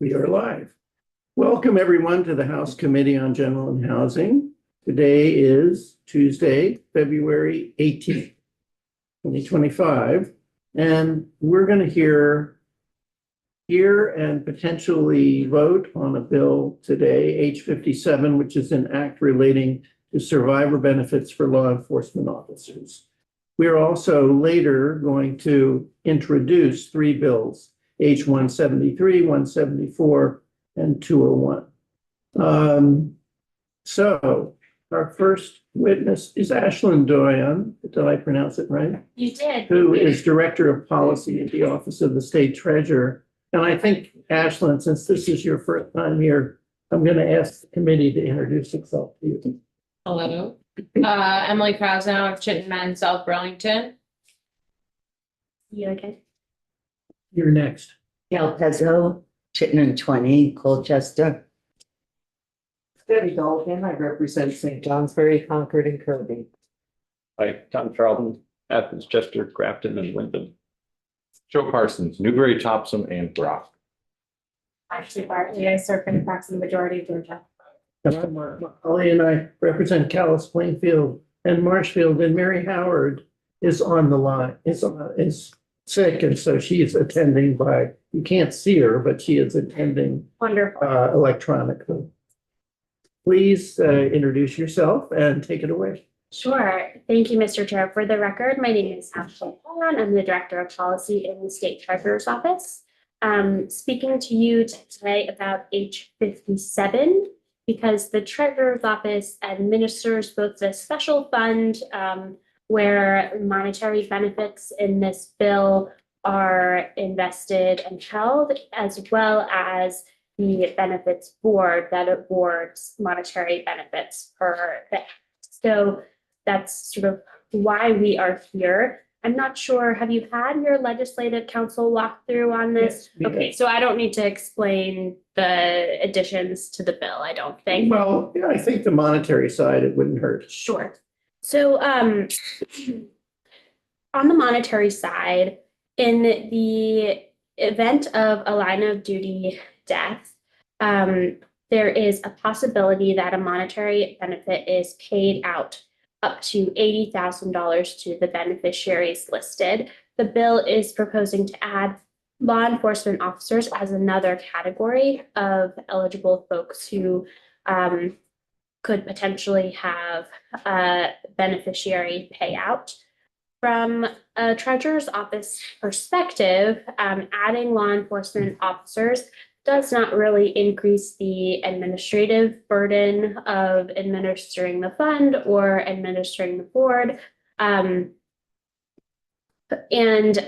We are live. Welcome, everyone, to the House Committee on General and Housing. Today is Tuesday, February 18th, 2025, and we're going to hear and potentially vote on a bill today, H57, which is an act relating to survivor benefits for law enforcement officers. We are also later going to introduce three bills, H173, 174, and 201. So our first witness is Ashlyn Doyon. Did I pronounce it right? You did. Who is Director of Policy at the Office of the State Treasurer. And I think, Ashlyn, since this is your first time here, I'm going to ask the committee to introduce itself to you. Hello, Emily Krasnow of Chittenden Men, South Burlington. You okay? You're next. Gail Pezzo, Chittenden 20, Colchester. Debbie Dalton, I represent St. Johnsbury, Concord, and Kirby. Hi, Tom Charlton, Athens, Chester, Grafton, and Wyndham. Joe Parsons, Newbury, Topsom, and Brock. Ashley Bartley, I serve in the approximate majority of Georgia. And I'm Holly, and I represent Calais, Plainfield, and Marshfield, and Mary Howard is on the line, is sick, and so she is attending by, you can't see her, but she is attending Wonderful. electronically. Please introduce yourself and take it away. Sure. Thank you, Mr. Chair. For the record, my name is Ashley Doyon. I'm the Director of Policy in the State Treasurer's Office. Speaking to you today about H57, because the Treasurer's Office administers both the special fund where monetary benefits in this bill are invested and held, as well as the benefits board that awards monetary benefits per day. So that's sort of why we are here. I'm not sure, have you had your legislative council walk through on this? Yes, we have. Okay, so I don't need to explain the additions to the bill, I don't think. Well, yeah, I think the monetary side, it wouldn't hurt. Sure. So on the monetary side, in the event of a line of duty death, there is a possibility that a monetary benefit is paid out up to $80,000 to the beneficiaries listed. The bill is proposing to add law enforcement officers as another category of eligible folks who could potentially have a beneficiary payout. From a treasurer's office perspective, adding law enforcement officers does not really increase the administrative burden of administering the fund or administering the board. And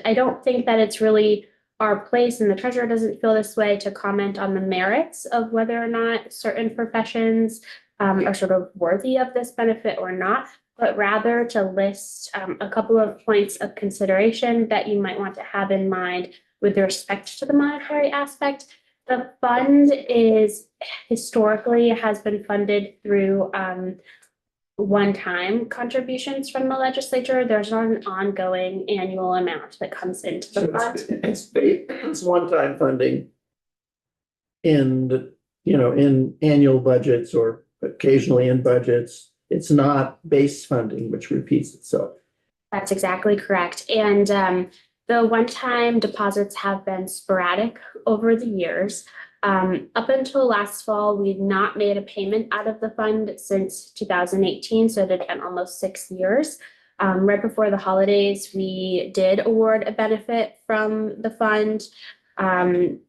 I don't think that it's really our place, and the treasurer doesn't feel this way, to comment on the merits of whether or not certain professions are sort of worthy of this benefit or not, but rather to list a couple of points of consideration that you might want to have in mind with respect to the monetary aspect. The fund is historically has been funded through one-time contributions from the legislature. There's not an ongoing annual amount that comes into the fund. It's one-time funding in annual budgets or occasionally in budgets. It's not base funding, which repeats itself. That's exactly correct. And the one-time deposits have been sporadic over the years. Up until last fall, we'd not made a payment out of the fund since 2018, so it had been almost 6 years. Right before the holidays, we did award a benefit from the fund. And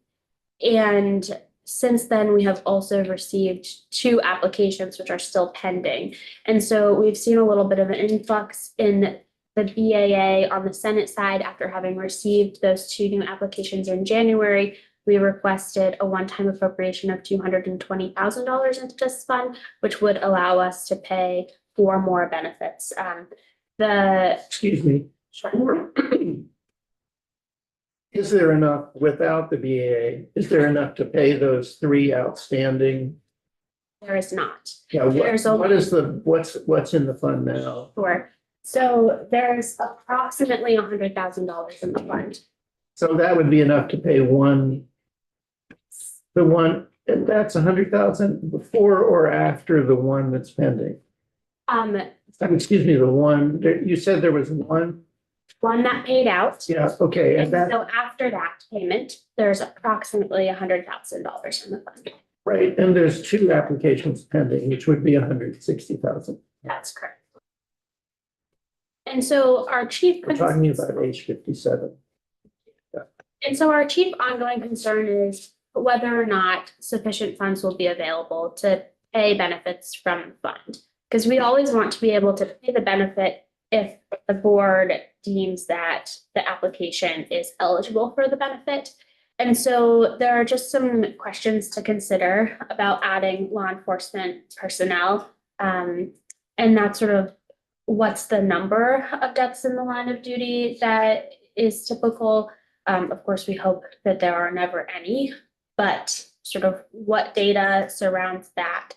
since then, we have also received 2 applications, which are still pending. And so we've seen a little bit of an influx in the BAA on the Senate side. After having received those 2 new applications in January, we requested a one-time appropriation of $220,000 into this fund, which would allow us to pay 4 more benefits. Excuse me. Sure. Is there enough without the BAA? Is there enough to pay those 3 outstanding? There is not. Yeah, There's only- what's in the fund now? Sure. So there's approximately $100,000 in the fund. So that would be enough to pay one The one, and that's 100,000 before or after the one that's pending? Excuse me, the one, you said there was one? One that paid out. Yeah, okay, and And that, so after that payment, there's approximately $100,000 in the fund. right, and there's two applications pending, which would be 160,000. That's correct. And so our chief. We're talking about age 57. And so our chief ongoing concern is whether or not sufficient funds will be available to pay benefits from the fund. Because we always want to be able to pay the benefit if the board deems that the application is eligible for the benefit. And so there are just some questions to consider about adding law enforcement personnel. And that's sort of what's the number of deaths in the line of duty that is typical. Of course, we hope that there are never any, but sort of what data surrounds that.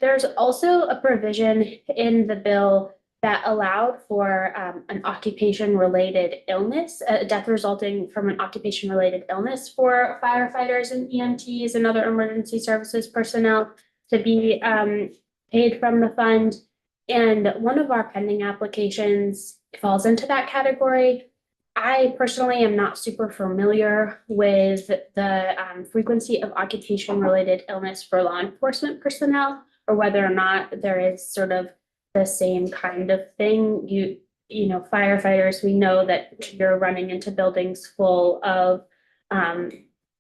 There's also a provision in the bill that allowed for an occupation-related illness, a death resulting from an occupation-related illness for firefighters and EMTs and other emergency services personnel to be paid from the fund. And one of our pending applications falls into that category. I personally am not super familiar with the frequency of occupation-related illness for law enforcement personnel, or whether or not there is sort of the same kind of thing. You know, firefighters, we know that you're running into buildings full of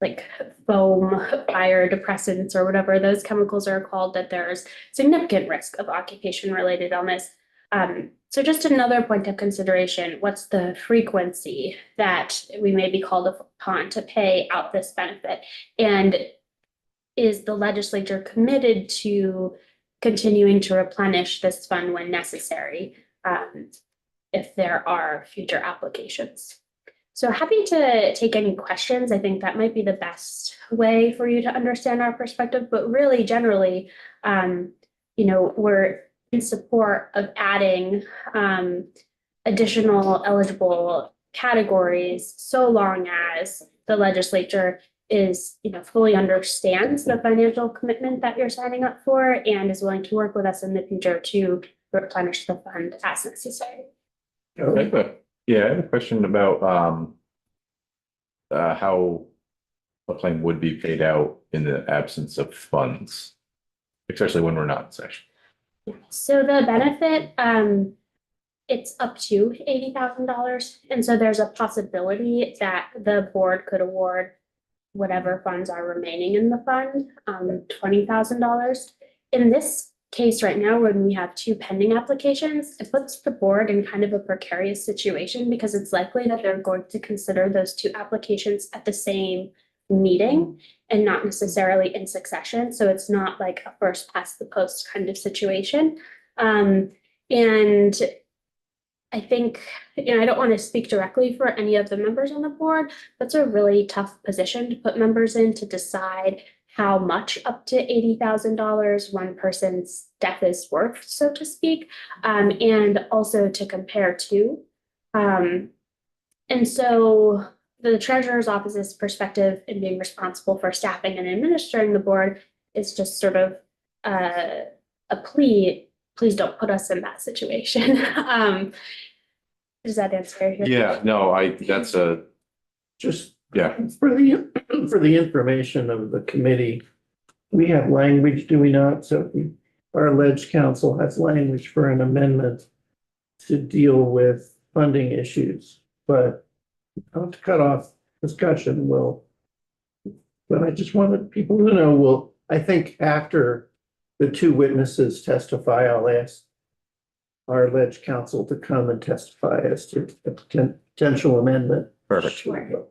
like foam, fire depressants, or whatever those chemicals are called, that there's significant risk of occupation-related illness. So just another point of consideration, what's the frequency that we may be called upon to pay out this benefit? And is the legislature committed to continuing to replenish this fund when necessary, if there are future applications? So happy to take any questions. I think that might be the best way for you to understand our perspective, but really generally, you know, we're in support of adding additional eligible categories so long as the legislature is, you know, fully understands the financial commitment that you're signing up for and is willing to work with us in the future to replenish the fund as necessary. I have a question about how a claim would be paid out in the absence of funds, especially when we're not in session. So the benefit, it's up to $80,000. And so there's a possibility that the board could award whatever funds are remaining in the fund, $20,000. In this case right now, when we have two pending applications, it puts the board in kind of a precarious situation because it's likely that they're going to consider those two applications at the same meeting and not necessarily in succession. So it's not like a first past the post kind of situation. And I think, you know, I don't want to speak directly for any of the members on the board. That's a really tough position to put members in, to decide how much up to $80,000 one person's death is worth, so to speak, and also to compare to. And so the treasurer's office's perspective in being responsible for staffing and administering the board is just sort of a plea. Please don't put us in that situation. Does that answer your? Yeah, no, that's a, Just yeah, for the information of the committee, we have language, do we not? So our alleged counsel has language for an amendment to deal with funding issues, but not to cut off discussion, but I just wanted people to know, I think after the two witnesses testify, I'll ask our alleged counsel to come and testify as to the potential amendment. perfect. Sure.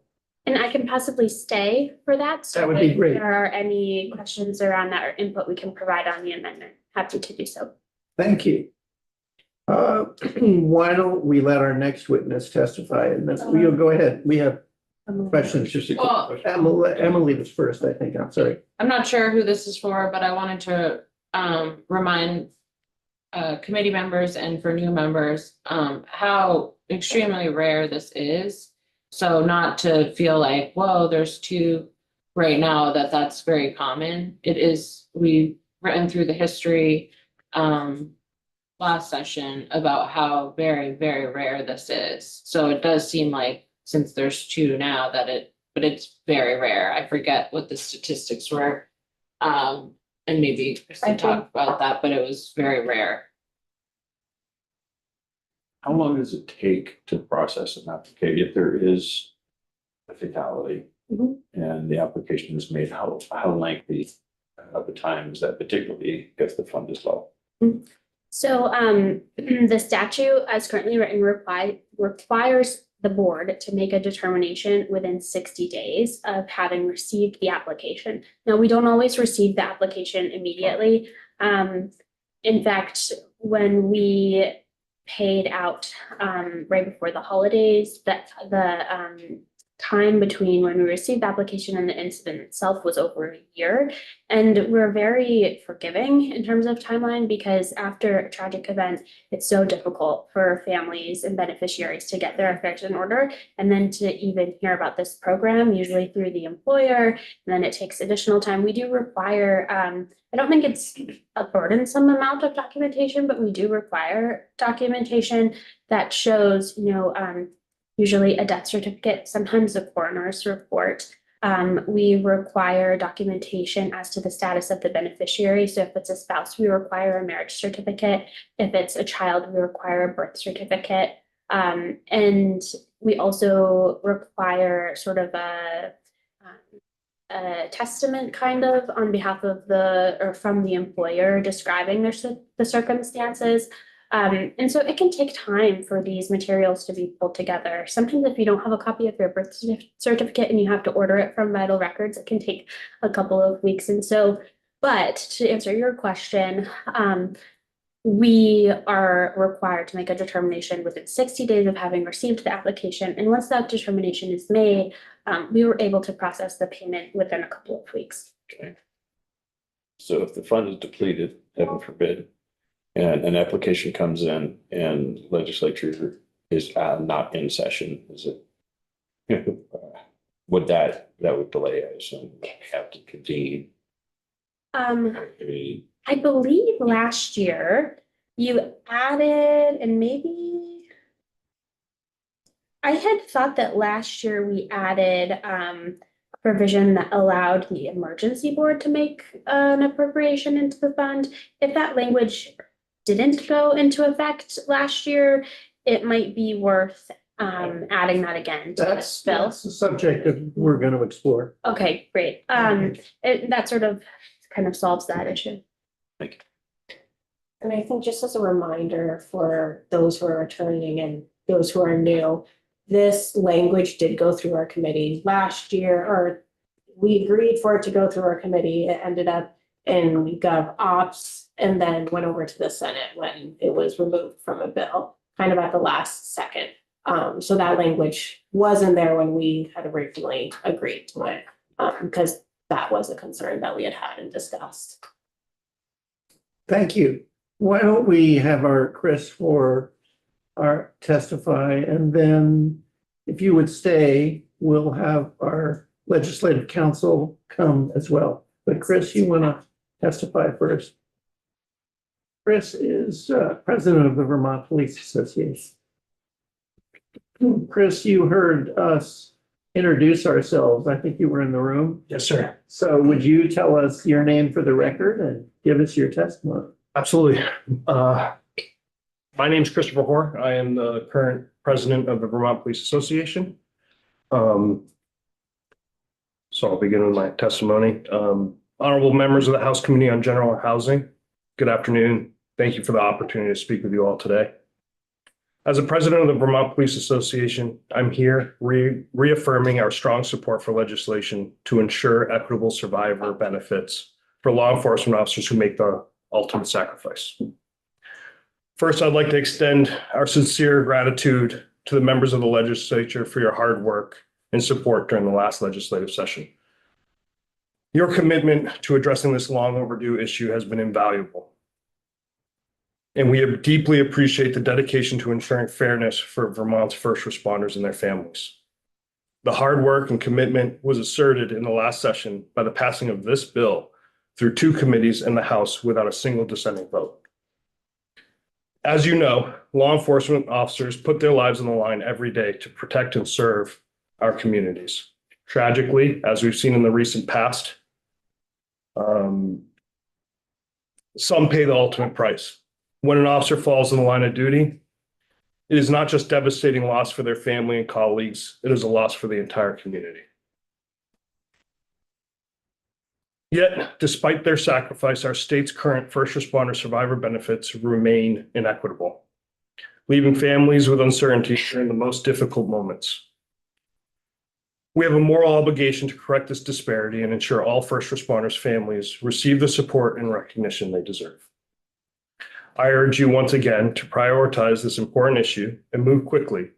And I can possibly stay for that. So That would be if great. there are any questions around that or input we can provide on the amendment, happy to do so. Thank you. Why don't we let our next witness testify and then we'll go ahead. We have questions. Just a quick Well- question. Emily was first, I think. I'm sorry. I'm not sure who this is for, but I wanted to remind committee members and for new members how extremely rare this is. So not to feel like, whoa, there's two right now that that's very common. It is, we've written through the history last session about how very, very rare this is. So it does seem like since there's two now but it's very rare. I forget what the statistics were. And maybe I Kristen think- talked about that, but it was very rare. How long does it take to process an application if there is a fatality? Mhm. And the application is made, how lengthy of the time is that, particularly if the fund is low? So the statute as currently written requires the board to make a determination within 60 days of having received the application. Now, we don't always receive the application immediately. In fact, when we paid out right before the holidays, that the time between when we received the application and the incident itself was over a year. And we're very forgiving in terms of timeline because after a tragic event, it's so difficult for families and beneficiaries to get their affairs in order. And then to even hear about this program, usually through the employer, and then it takes additional time. We do require, I don't think it's a burdensome amount of documentation, but we do require documentation that shows, usually a death certificate, sometimes a coroner's report. We require documentation as to the status of the beneficiary. So if it's a spouse, we require a marriage certificate. If it's a child, we require a birth certificate. And we also require sort of a testament kind of on behalf of or from the employer describing the circumstances. And so it can take time for these materials to be pulled together. Sometimes if you don't have a copy of your birth certificate and you have to order it from Vital Records, it can take a couple of weeks. And so, but to answer your question, we are required to make a determination within 60 days of having received the application. And once that determination is made, we were able to process the payment within a couple of weeks. Okay. So if the fund is depleted, heaven forbid, and an application comes in and legislature is not in session, is it? That would delay, I assume, we have to convene. I believe last year you added, and maybe I had thought that last year we added a provision that allowed the emergency board to make an appropriation into the fund. If that language didn't go into effect last year, it might be worth adding that again to this bill. That's the subject that we're going to explore. Okay, great. That sort of kind of solves that issue. And I think just as a reminder for those who are returning and those who are new, this language did go through our committee last year, or we agreed for it to go through our committee. It ended up in Gov Ops and then went over to the Senate when it was removed from a bill, kind of at the last second. So that language wasn't there when we had originally agreed to it, because that was a concern that we had and discussed. Thank you. Why don't we have our Chris for our testify, and then if you would stay, we'll have our legislative counsel come as well. But Chris, you want to testify first? Chris is president of the Vermont Police Association. Chris, you heard us introduce ourselves. I think you were in the room. Yes, sir. So would you tell us your name for the record and give us your testimony? Absolutely. My name is Christopher Hoare. I am the current president of the Vermont Police Association. So I'll begin with my testimony. Honorable members of the House Committee on General Housing, good afternoon. Thank you for the opportunity to speak with you all today. As a president of the Vermont Police Association, I'm here reaffirming our strong support for legislation to ensure equitable survivor benefits for law enforcement officers who make the ultimate sacrifice. First, I'd like to extend our sincere gratitude to the members of the legislature for your hard work and support during the last legislative session. Your commitment to addressing this long overdue issue has been invaluable. And we deeply appreciate the dedication to ensuring fairness for Vermont's first responders and their families. The hard work and commitment was asserted in the last session by the passing of this bill through 2 committees in the House without a single dissenting vote. As you know, law enforcement officers put their lives on the line every day to protect and serve our communities. Tragically, as we've seen in the recent past, some pay the ultimate price. When an officer falls in the line of duty, it is not just devastating loss for their family and colleagues, it is a loss for the entire community. Yet, despite their sacrifice, our state's current first responder survivor benefits remain inequitable, leaving families with uncertainty during the most difficult moments. We have a moral obligation to correct this disparity and ensure all first responders' families receive the support and recognition they deserve. I urge you once again to prioritize this important issue and move quickly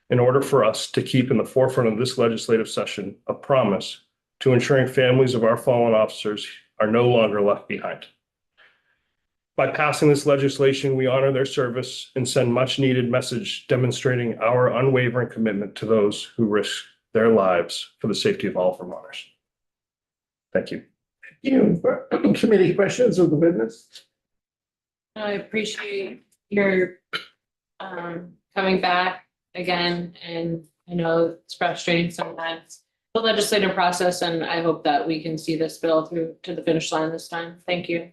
in order for us to keep in the forefront of this legislative session a promise to ensuring families of our fallen officers are no longer left behind. By passing this legislation, we honor their service and send much needed message demonstrating our unwavering commitment to those who risk their lives for the safety of all Vermonters. Thank you. Committee questions of the witness? I appreciate your coming back again, and I know it's frustrating sometimes, the legislative process, and I hope that we can see this bill through to the finish line this time. Thank you.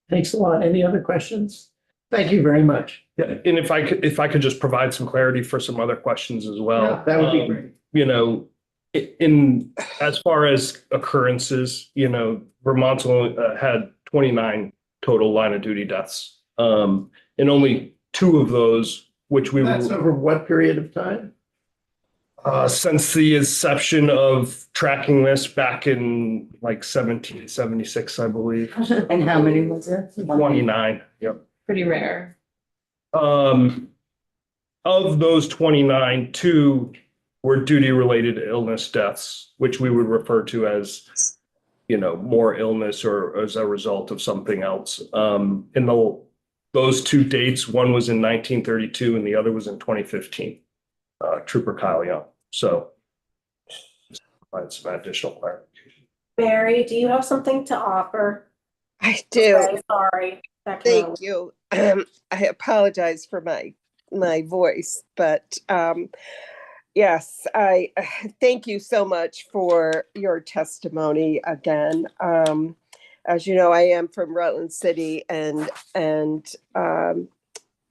Thanks a lot. Any other questions? Thank you very much. Yeah, and if I could just provide some clarity for some other questions as well. Yeah, that would be great. You know, in as far as occurrences, you know, Vermont's only had 29 total line of duty deaths. And only 2 of those, which we That's over what period of time? since the inception of tracking this back in like 1776, I believe. And how many was there? 29, yep. Pretty rare. Of those 29, 2 were duty-related illness deaths, which we would refer to as, you know, more illness or as a result of something else. Those 2 dates, one was in 1932 and the other was in 2015. Trooper Kyle Young. So provide some additional clarification. Mary, do you have something to offer? I do. Okay, sorry. Thank you. I apologize for my voice, but yes, I thank you so much for your testimony again. As you know, I am from Rutland City, and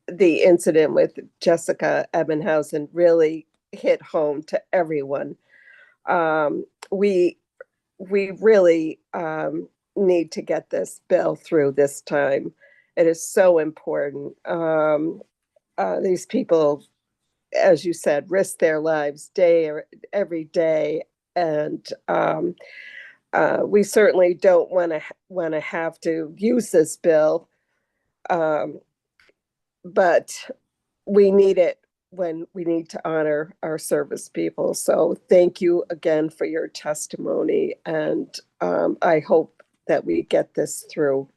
the incident with Jessica Ebenhausen really hit home to everyone. We really need to get this bill through this time. It is so important. These people, as you said, risk their lives every day, and we certainly don't want to have to use this bill, but we need it when we need to honor our service people. So thank you again for your testimony, and I hope that we get this through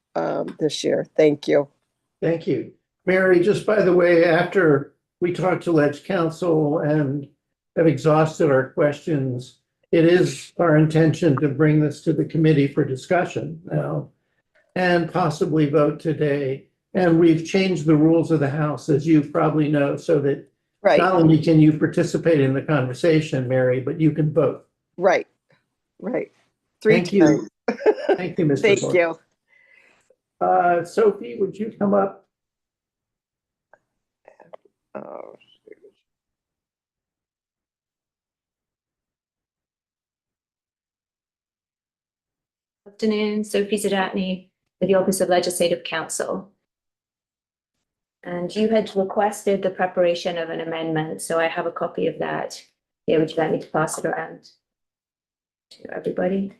this year. Thank you. Thank you. Mary, just by the way, after we talked to Ledge Council and have exhausted our questions, it is our intention to bring this to the committee for discussion now and possibly vote today. And we've changed the rules of the House, as you probably know, so that not only can you participate in the conversation, Mary, but you can vote. Right. 3 Thank you. times. Thank you, Mr. Thank Thorpe. you. Sophie, would you come up? Oh, Afternoon, Sophie Zadatny with the Office of Legislative Counsel. And you had requested the preparation of an amendment, so I have a copy of that. Here, would you like me to pass it around to everybody?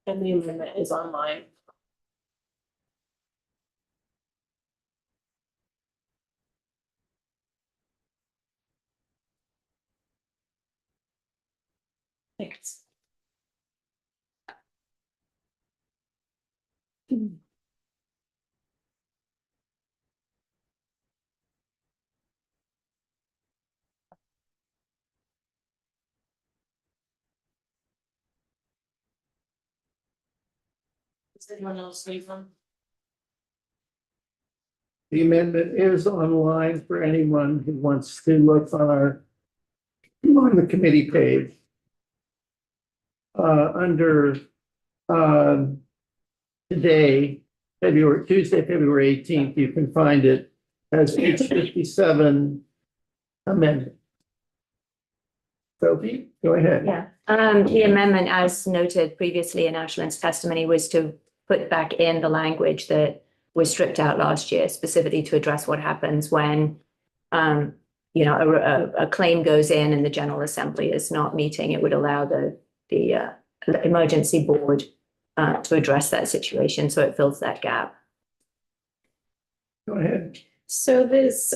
And the amendment is online. Thanks. Does anyone else leave them? The amendment is online for anyone who wants to look on the committee page. Under, today, Tuesday, February 18th, you can find it as H57 amendment. Sophie, go ahead. Yeah, the amendment, as noted previously in Ashland's testimony, was to put back in the language that was stripped out last year, specifically to address what happens when, a claim goes in and the General Assembly is not meeting. It would allow the emergency board to address that situation, so it fills that gap. Go ahead. So this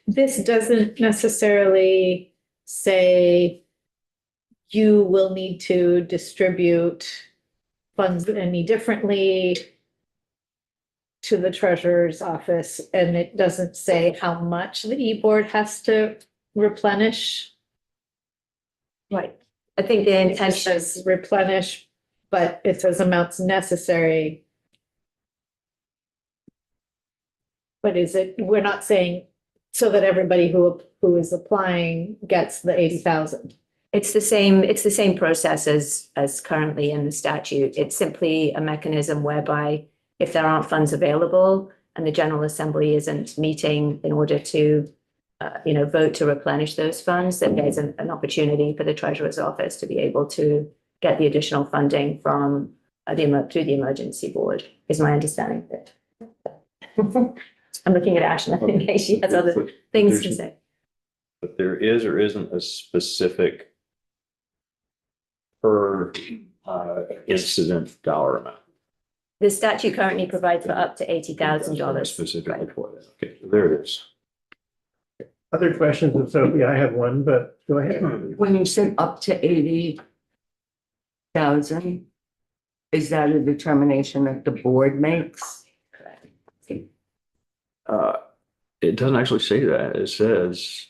doesn't necessarily say you will need to distribute funds any differently to the treasurer's office, and it doesn't say how much the e-board has to replenish. Right. I think the It intention says replenish, but it says amounts necessary. But is it, we're not saying so that everybody who is applying gets the 80,000. it's the same process as currently in the statute. It's simply a mechanism whereby if there aren't funds available and the General Assembly isn't meeting in order to vote to replenish those funds, that there's an opportunity for the Treasurer's Office to be able to get the additional funding from through the emergency board, is my understanding of it. I'm looking at Ashland in case she has other things to say. But there is or isn't a specific per incident dollar amount. The statute currently provides for up to $80,000. Specifically for that. Okay, so there it is. Other questions of Sophie? I have one, but go ahead. When you said up to 80,000, is that a determination that the board makes? It doesn't actually say that. It says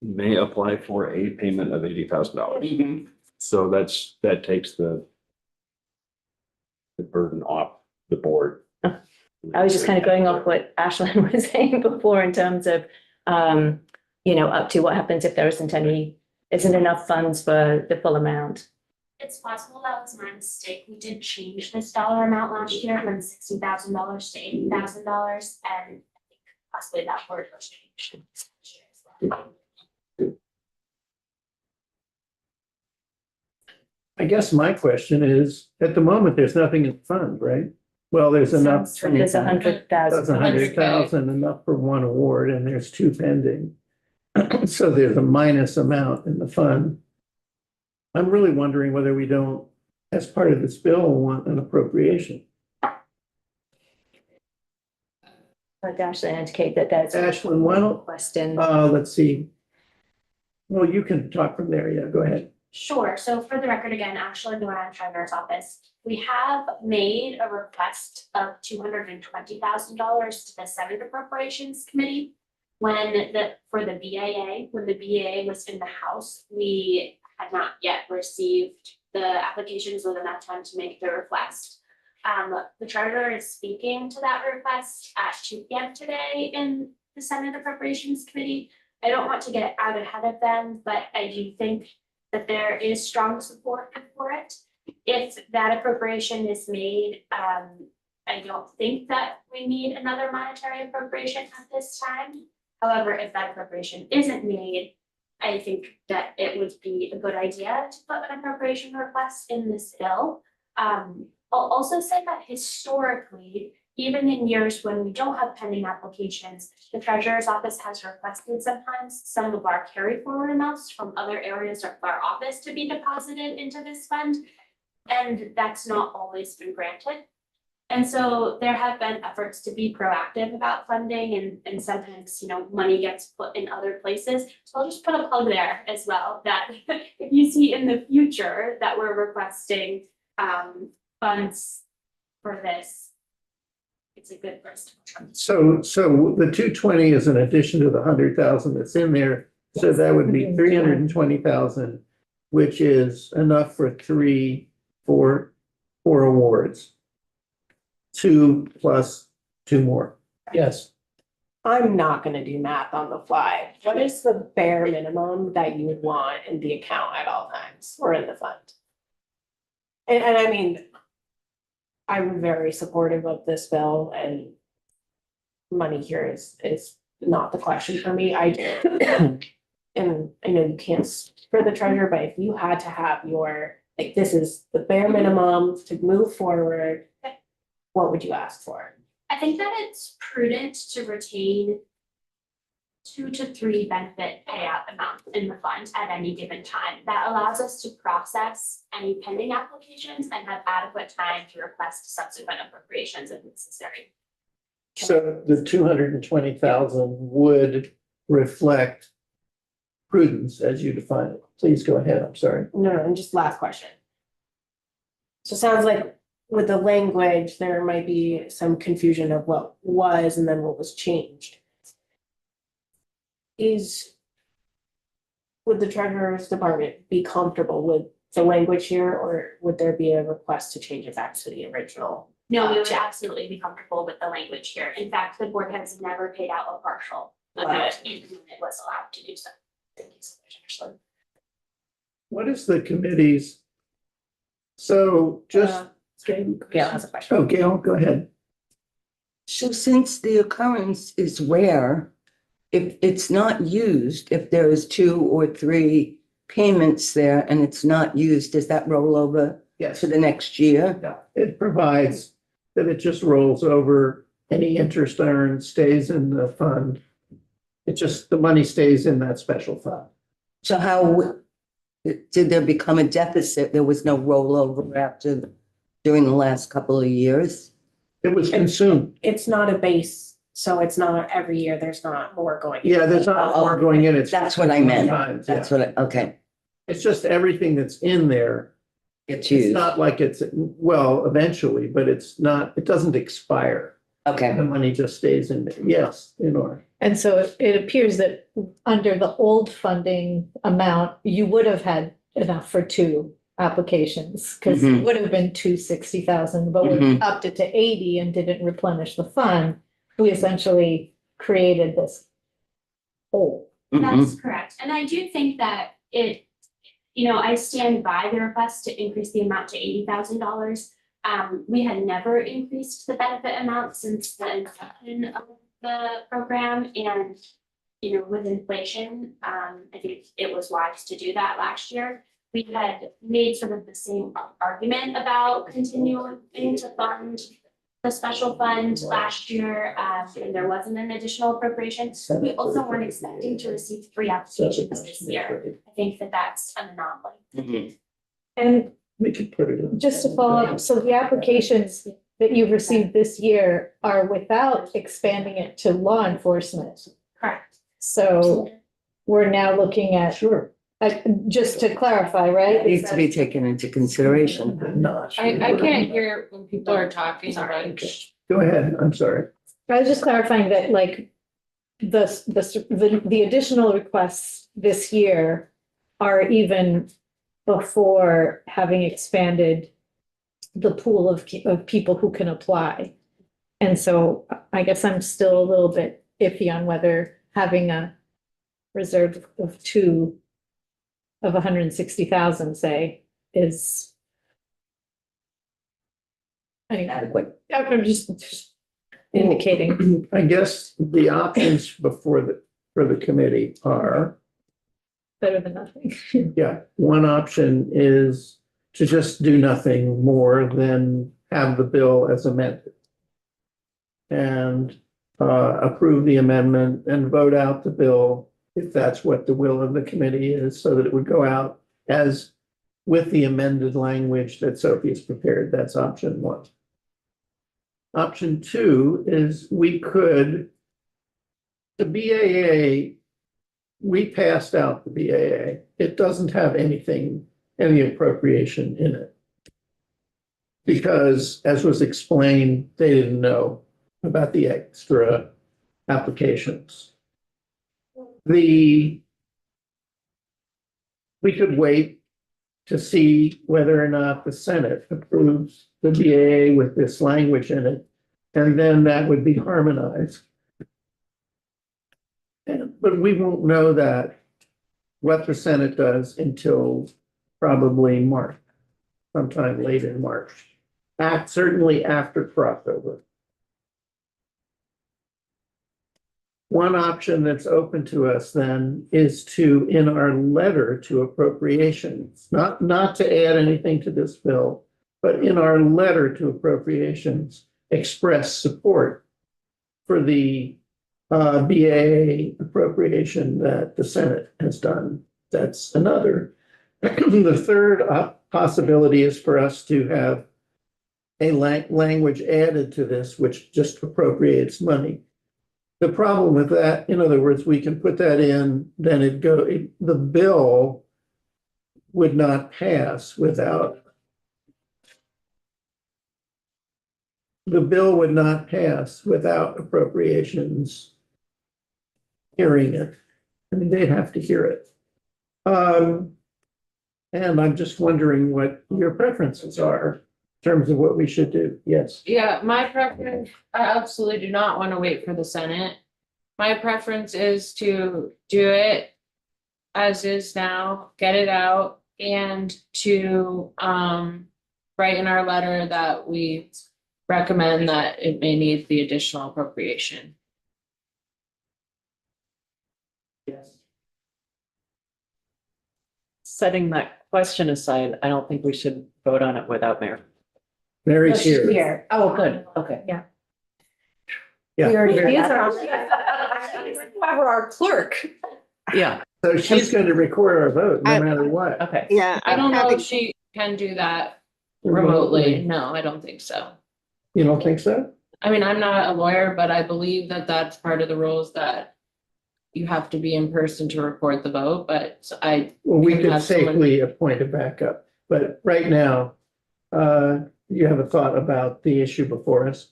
may apply for a payment of $80,000. So that takes the burden off the board. I was just kind of going off what Ashland was saying before in terms of, up to what happens if there isn't enough funds for the full amount. It's possible that was my mistake. We did change this dollar amount last year from $60,000 to $80,000, and I think possibly that word was changed this year as well. I guess my question is, at the moment, there's nothing in the fund, right? Well, there's enough. There's 100,000. That's 100,000, enough for one award, and there's two pending. So there's a minus amount in the fund. I'm really wondering whether we don't, as part of this bill, want an appropriation. I'd actually indicate that that's. Ashlyn, why don't, question. let's see. Well, you can talk from there. Yeah, go ahead. Sure. So for the record, again, Ashland Duran, Treasurer's Office, we have made a request of $220,000 to the Senate Appropriations Committee. When the BAA was in the House, we had not yet received the applications with enough time to make the request. The treasurer is speaking to that request at 2 p.m. today in the Senate Appropriations Committee. I don't want to get out ahead of them, but I do think that there is strong support for it. If that appropriation is made, I don't think that we need another monetary appropriation at this time. However, if that appropriation isn't made, I think that it would be a good idea to put an appropriation request in this bill. I'll also say that historically, even in years when we don't have pending applications, the Treasurer's Office has requested sometimes some of our carry forward amounts from other areas of our office to be deposited into this fund. And that's not always been granted. And so there have been efforts to be proactive about funding, and sometimes, money gets put in other places. So I'll just put a plug there as well, that if you see in the future that we're requesting funds for this, it's a good first. So the 220 is in addition to the 100,000 that's in there. So that would be 320,000, which is enough for 3, 4, 4 awards. 2 plus 2 more. Yes. I'm not gonna do math on the fly. What is the bare minimum that you would want in the account at all times or in the fund? And I mean, I'm very supportive of this bill and money here is not the question for me. And I know you can't speak for the treasurer, but if you had to have your, like, this is the bare minimum to move forward, what would you ask for? I think that it's prudent to retain 2 to 3 benefit payout amounts in the fund at any given time. That allows us to process any pending applications and have adequate time to request subsequent appropriations if necessary. So the 220,000 would reflect prudence as you define it. Please go ahead. I'm sorry. No, and just last question. So it sounds like with the language, there might be some confusion of what was and then what was changed. Would the treasurer's department be comfortable with the language here, or would there be a request to change it back to the original? No, we would absolutely be comfortable with the language here. In fact, the board has never paid out a partial amount even when it was allowed to do so. Thank you so much, Ashley. What is the committee's? So just, Gail has a question. oh, Gail, go ahead. So since the occurrence is rare, if it's not used, if there is 2 or 3 payments there and it's not used, does that roll over Yes. to the next year? Yeah, it provides that it just rolls over. Any interest earned stays in the fund. It just, the money stays in that special fund. So how did there become a deficit? There was no rollover after, during the last couple of years? It was consumed. It's not a base, so it's not every year, there's not more going. in. Yeah, there's not more going in. It's. That's what I meant. Times, yeah. That's what okay, It's just everything that's in there. it's It's used. not like it's, well, eventually, but it's not, it doesn't expire. Okay, The money just stays in there. Yes, in order. And so it appears that under the old funding amount, you would have had enough for 2 applications. Because it Mhm. would have been 260,000, but we Mhm. upped it to 80 and didn't replenish the fund. We essentially created this hole. Mhm. That's correct. And I do think that I stand by the request to increase the amount to $80,000. We had never increased the benefit amount since the inception of the program, and with inflation, I think it was wise to do that last year. We had made sort of the same argument about continuing to fund the special fund last year, and there wasn't an additional appropriation. We also weren't expecting to receive 3 applications this year. I think that that's an anomaly. Mhm. And We could put it in. just to follow up, so the applications that you've received this year are without expanding it to law enforcement. Correct. So we're now looking at, Sure. just to clarify, right? Needs to be taken into consideration. Not. I can't hear when people are talking, but Go ahead. I'm sorry. I was just clarifying that like the additional requests this year are even before having expanded the pool of people who can apply. And so I guess I'm still a little bit iffy on whether having a reserve of 160,000, say, is. Anyway, Adequate. I'm just indicating. I guess the options for the committee are, Better than nothing. yeah, one option is to just do nothing more than have the bill as amended. And approve the amendment and vote out the bill if that's what the will of the committee is, so that it would go out as with the amended language that Sophie has prepared. That's option 1. Option 2 is the BAA, we passed out the BAA. It doesn't have any appropriation in it. Because, as was explained, they didn't know about the extra applications. We could wait to see whether or not the Senate approves the BAA with this language in it. And then that would be harmonized. But we won't know that, what the Senate does, until probably March, sometime late in March. Certainly after crossover. One option that's open to us then is to, in our letter to appropriations, not to add anything to this bill, but in our letter to appropriations, express support for the BAA appropriation that the Senate has done. That's another. The third possibility is for us to have a language added to this, which just appropriates money. The problem with that, in other words, we can put that in, then the bill would not pass without. The bill would not pass without appropriations hearing it. I mean, they'd have to hear it. And I'm just wondering what your preferences are in terms of what we should do. Yes. Yeah, my preference, I absolutely do not want to wait for the Senate. My preference is to do it as is now, get it out, and to write in our letter that we recommend that it may need the additional appropriation. Yes. Setting that question aside, I don't think we should vote on it without Mary. Mary's here. Oh, good, okay. Yeah. We already heard These that. are our clerk. Yeah, So she's going to record our vote no matter what. okay. Yeah. I don't know having- if she can do that remotely. No, I don't think so. You don't think so? I mean, I'm not a lawyer, but I believe that that's part of the rules, that you have to be in person to record the vote, but Well, we can could have someone- safely appoint a backup, but right now, you have a thought about the issue before us?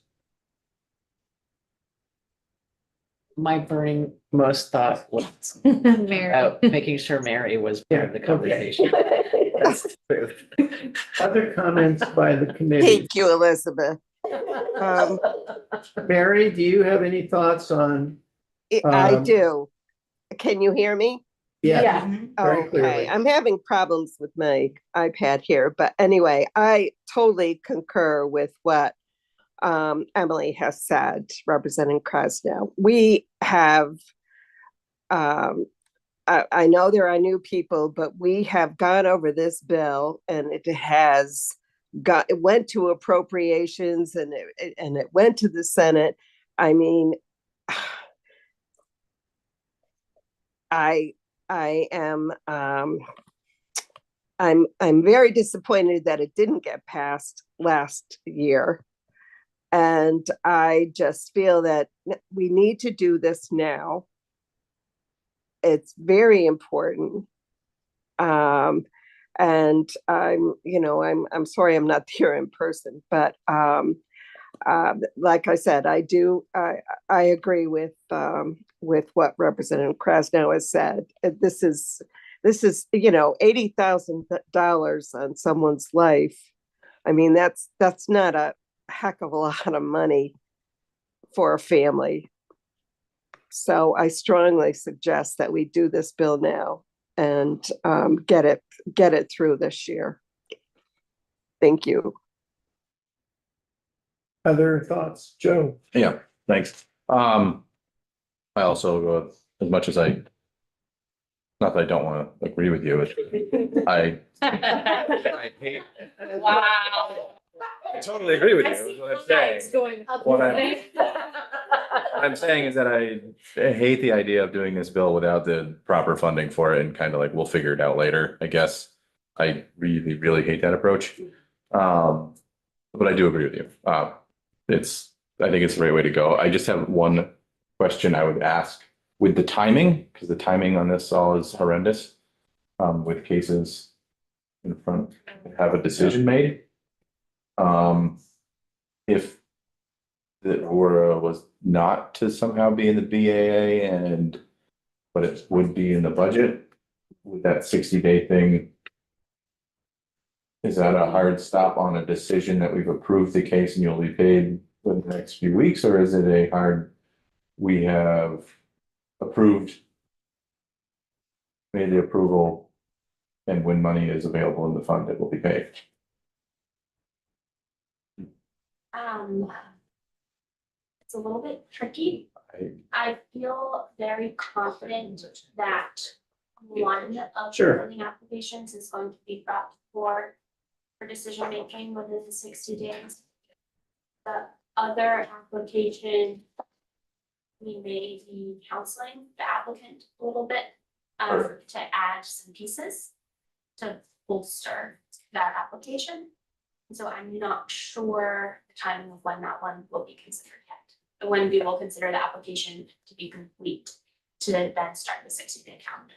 My burning most thought was Mary. about making sure Mary was part of the Yeah, conversation. That's true. Other comments by the committee? Thank you, Elizabeth. Mary, do you have any thoughts on? I Um, do. Can you hear me? Yeah. Very Okay, clearly. I'm having problems with my iPad here, but anyway, I totally concur with what Emily has said, representing Krasnow. We have, I know there are new people, but we have gone over this bill and it went to appropriations and it went to the Senate. I mean, I am I'm very disappointed that it didn't get passed last year. And I just feel that we need to do this now. It's very important. And I'm sorry I'm not here in person, but like I said, I agree with what Representative Krasnow has said. This is $80,000 on someone's life. I mean, that's not a heck of a lot of money for a family. So I strongly suggest that we do this bill now and get it through this year. Thank you. Other thoughts, Joe? Yeah, thanks. I also, as much as not that I don't want to agree with you, I hate. Wow. I totally agree with you, is what I'm saying. What I'm saying is that I hate the idea of doing this bill without the proper funding for it and kind of like, we'll figure it out later, I guess. I really, really hate that approach. But I do agree with you. I think it's the right way to go. I just have one question I would ask with the timing, because the timing on this all is horrendous. With cases in front, have a decision made. If the Aurora was not to somehow be in the BAA but it would be in the budget, would that 60-day thing Is that a hard stop on a decision that we've approved the case and you'll be paid within the next few weeks, or is it a hard, we have approved, made the approval, and when money is available in the fund, it will be paid? It's a little bit tricky. I feel very confident that one of the Sure. funding applications is going to be brought forward for decision making within the 60 days. The other application, we may be counseling the applicant a little bit to add some pieces to bolster that application. So I'm not sure the timing of when that one will be considered yet. When we will consider the application to be complete to then start the 60-day calendar.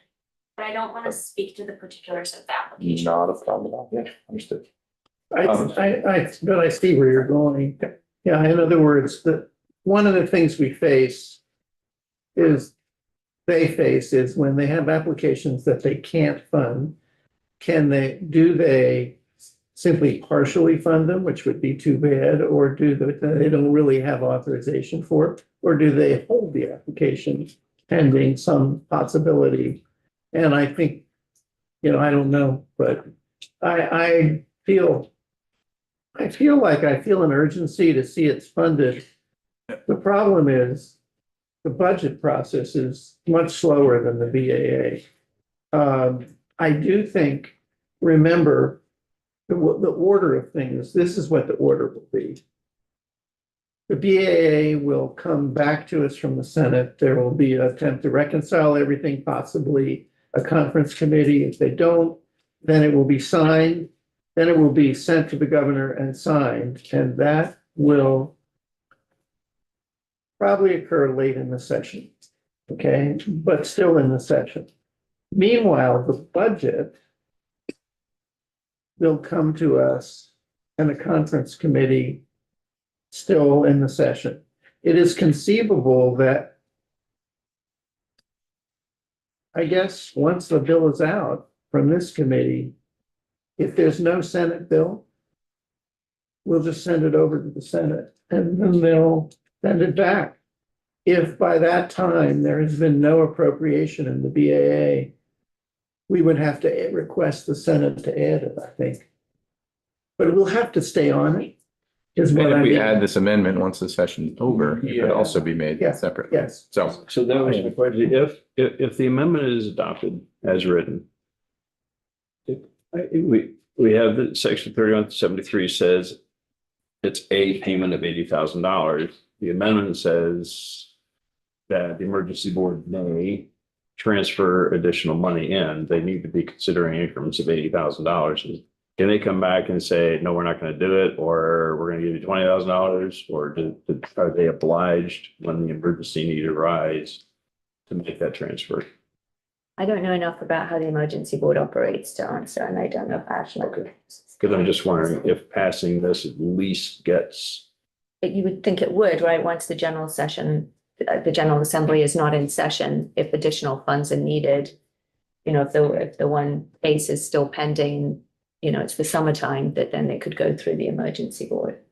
But I don't want to speak to the particulars of the application. Not a problem at all, yeah, understood. But I see where you're going. Yeah, in other words, one of the things we face is when they have applications that they can't fund, do they simply partially fund them, which would be too bad, or they don't really have authorization for it, or do they hold the application pending some possibility? And I think, I don't know, but I feel an urgency to see it's funded. The problem is the budget process is much slower than the BAA. I do think, remember, the order of things, this is what the order will be. The BAA will come back to us from the Senate. There will be an attempt to reconcile everything, possibly a conference committee. If they don't, then it will be signed. Then it will be sent to the governor and signed, and that will probably occur late in the session, okay? But still in the session. Meanwhile, the budget will come to us and a conference committee still in the session. It is conceivable that, I guess, once the bill is out from this committee, if there's no Senate bill, we'll just send it over to the Senate and then they'll send it back. If by that time there has been no appropriation in the BAA, we would have to request the Senate to add it, I think. But we'll have to stay on it, is what And I if we mean. add this amendment, once the session's over, it could also be made Yeah. separate. Yes. So, So that was my question. If the amendment is adopted as written, we have the section 3173 says it's a payment of $80,000. The amendment says that the emergency board may transfer additional money in. They need to be considering increments of $80,000. Can they come back and say, no, we're not going to do it, or we're going to give you $20,000, or are they obliged when the emergency need arise to make that transfer? I don't know enough about how the emergency board operates to answer, and I don't know passionate. Okay. Because I'm just wondering if passing this at least gets. But you would think it would, right? Once the general session, the General Assembly is not in session, if additional funds are needed, if the one case is still pending, it's the summertime, that then they could go through the emergency board.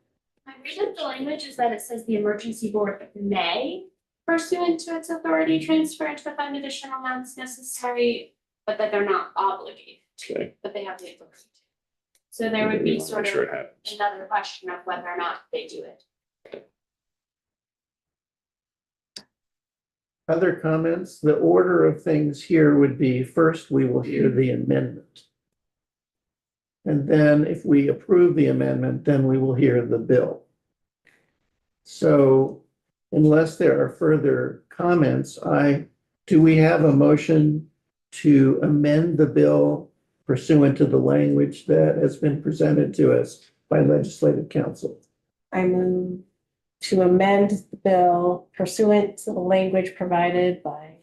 My read of the language is that it says the emergency board may, pursuant to its authority, transfer to the fund additional amounts necessary, but that they're not obligated to, but they have the authority to. So there would be sort Sure of it happens. another question of whether or not they do it. Other comments? The order of things here would be, first, we will hear the amendment. And then if we approve the amendment, then we will hear the bill. So unless there are further comments, do we have a motion to amend the bill pursuant to the language that has been presented to us by Legislative Council? I move to amend the bill pursuant to the language provided by